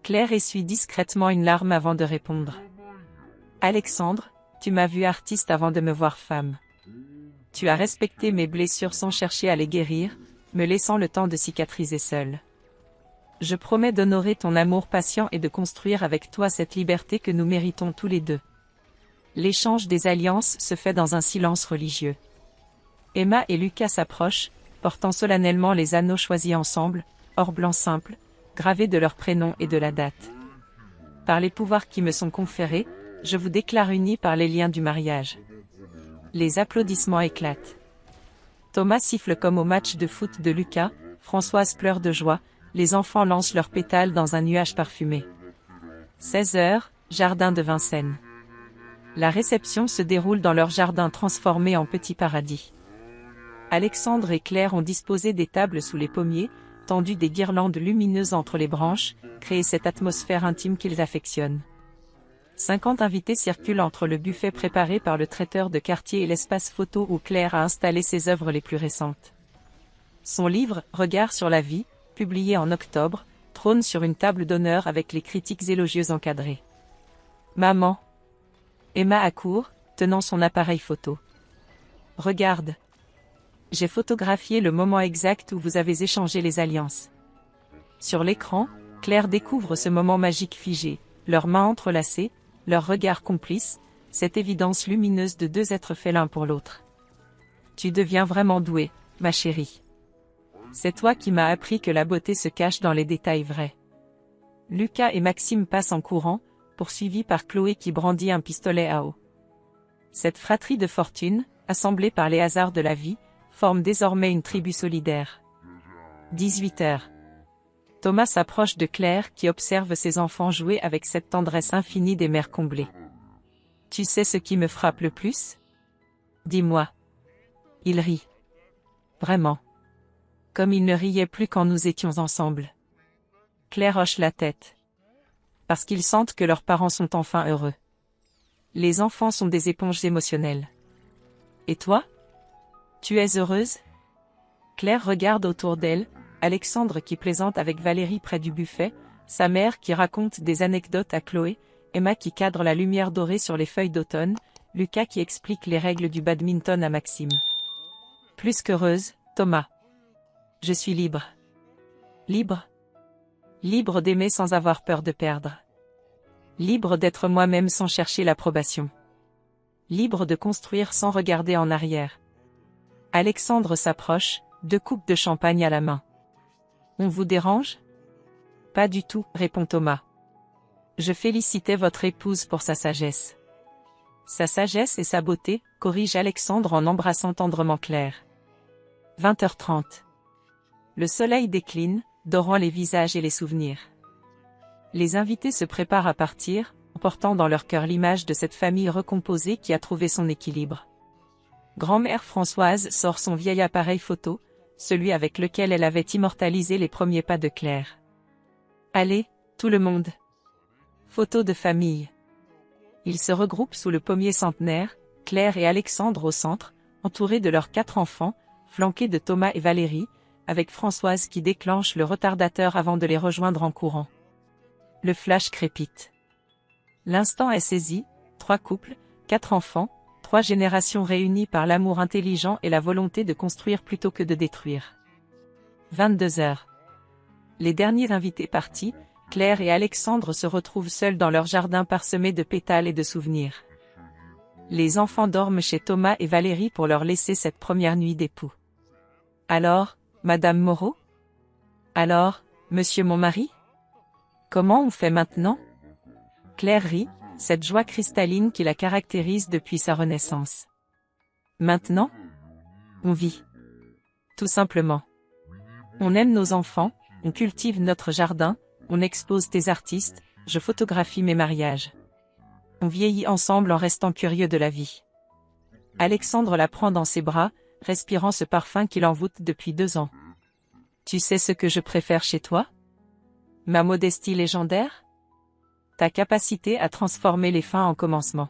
Claire essuie discrètement une larme avant de répondre. Alexandre, tu m'as vu artiste avant de me voir femme. Tu as respecté mes blessures sans chercher à les guérir, me laissant le temps de cicatriser seule. Je promets d'honorer ton amour patient et de construire avec toi cette liberté que nous méritons tous les deux. L'échange des alliances se fait dans un silence religieux. Emma et Lucas s'approchent, portant solennellement les anneaux choisis ensemble, or blanc simple, gravés de leur prénom et de la date. Par les pouvoirs qui me sont conférés, je vous déclare unis par les liens du mariage. Les applaudissements éclatent. Thomas siffle comme au match de foot de Lucas, Françoise pleure de joie, les enfants lancent leurs pétales dans un nuage parfumé. 16h, jardin de Vincennes. La réception se déroule dans leur jardin transformé en petit paradis. Alexandre et Claire ont disposé des tables sous les pommiers, tendu des guirlandes lumineuses entre les branches, créé cette atmosphère intime qu'ils affectionnent. 50 invités circulent entre le buffet préparé par le traiteur de quartier et l'espace photo où Claire a installé ses œuvres les plus récentes. Son livre, Regard sur la vie, publié en octobre, trône sur une table d'honneur avec les critiques élogieuses encadrées. Maman. Emma accourt, tenant son appareil photo. Regarde. J'ai photographié le moment exact où vous avez échangé les alliances. Sur l'écran, Claire découvre ce moment magique figé, leurs mains entrelacées, leurs regards complices, cette évidence lumineuse de deux êtres faits l'un pour l'autre. Tu deviens vraiment douée, ma chérie. C'est toi qui m'as appris que la beauté se cache dans les détails vrais. Lucas et Maxime passent en courant, poursuivis par Chloé qui brandit un pistolet à eau. Cette fratrie de fortune, assemblée par les hasards de la vie, forme désormais une tribu solidaire. 18h. Thomas s'approche de Claire qui observe ses enfants jouer avec cette tendresse infinie des mères comblées. Tu sais ce qui me frappe le plus? Dis-moi. Il rit. Vraiment. Comme il ne riait plus quand nous étions ensemble. Claire hoche la tête. Parce qu'ils sentent que leurs parents sont enfin heureux. Les enfants sont des éponges émotionnelles. Et toi? Tu es heureuse? Claire regarde autour d'elle, Alexandre qui plaisante avec Valérie près du buffet, sa mère qui raconte des anecdotes à Chloé, Emma qui cadre la lumière dorée sur les feuilles d'automne, Lucas qui explique les règles du badminton à Maxime. Plus qu'heureuse, Thomas. Je suis libre. Libre? Libre d'aimer sans avoir peur de perdre. Libre d'être moi-même sans chercher l'approbation. Libre de construire sans regarder en arrière. Alexandre s'approche, 2 coupes de champagne à la main. On vous dérange? Pas du tout, répond Thomas. Je félicitais votre épouse pour sa sagesse. Sa sagesse et sa beauté, corrige Alexandre en embrassant tendrement Claire. 20h30. Le soleil décline, dorant les visages et les souvenirs. Les invités se préparent à partir, portant dans leur cœur l'image de cette famille recomposée qui a trouvé son équilibre. Grand-mère Françoise sort son vieil appareil photo, celui avec lequel elle avait immortalisé les premiers pas de Claire. Allez, tout le monde. Photo de famille. Ils se regroupent sous le pommier centenaire, Claire et Alexandre au centre, entourés de leurs 4 enfants, flanqués de Thomas et Valérie, avec Françoise qui déclenche le retardateur avant de les rejoindre en courant. Le flash crépite. L'instant est saisi, 3 couples, 4 enfants, 3 générations réunies par l'amour intelligent et la volonté de construire plutôt que de détruire. 22 heures. Les derniers invités partis, Claire et Alexandre se retrouvent seuls dans leur jardin parsemé de pétales et de souvenirs. Les enfants dorment chez Thomas et Valérie pour leur laisser cette première nuit d'époux. Alors, Madame Moreau? Alors, Monsieur mon mari? Comment on fait maintenant? Claire rit, cette joie cristalline qui la caractérise depuis sa renaissance. Maintenant? On vit. Tout simplement. On aime nos enfants, on cultive notre jardin, on expose tes artistes, je photographie mes mariages. On vieillit ensemble en restant curieux de la vie. Alexandre la prend dans ses bras, respirant ce parfum qui l'envoûte depuis 2 ans. Tu sais ce que je préfère chez toi? Ma modestie légendaire? Ta capacité à transformer les fins en commencement.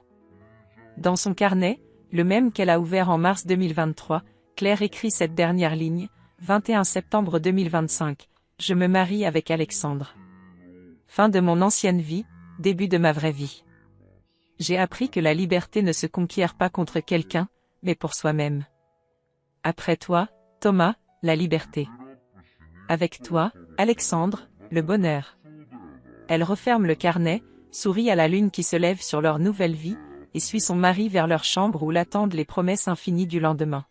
Dans son carnet, le même qu'elle a ouvert en mars 2023, Claire écrit cette dernière ligne, 21 septembre 2025, je me marie avec Alexandre. Fin de mon ancienne vie, début de ma vraie vie. J'ai appris que la liberté ne se conquiert pas contre quelqu'un, mais pour soi-même. Après toi, Thomas, la liberté. Avec toi, Alexandre, le bonheur. Elle referme le carnet, sourit à la lune qui se lève sur leur nouvelle vie, et suit son mari vers leur chambre où l'attendent les promesses infinies du lendemain.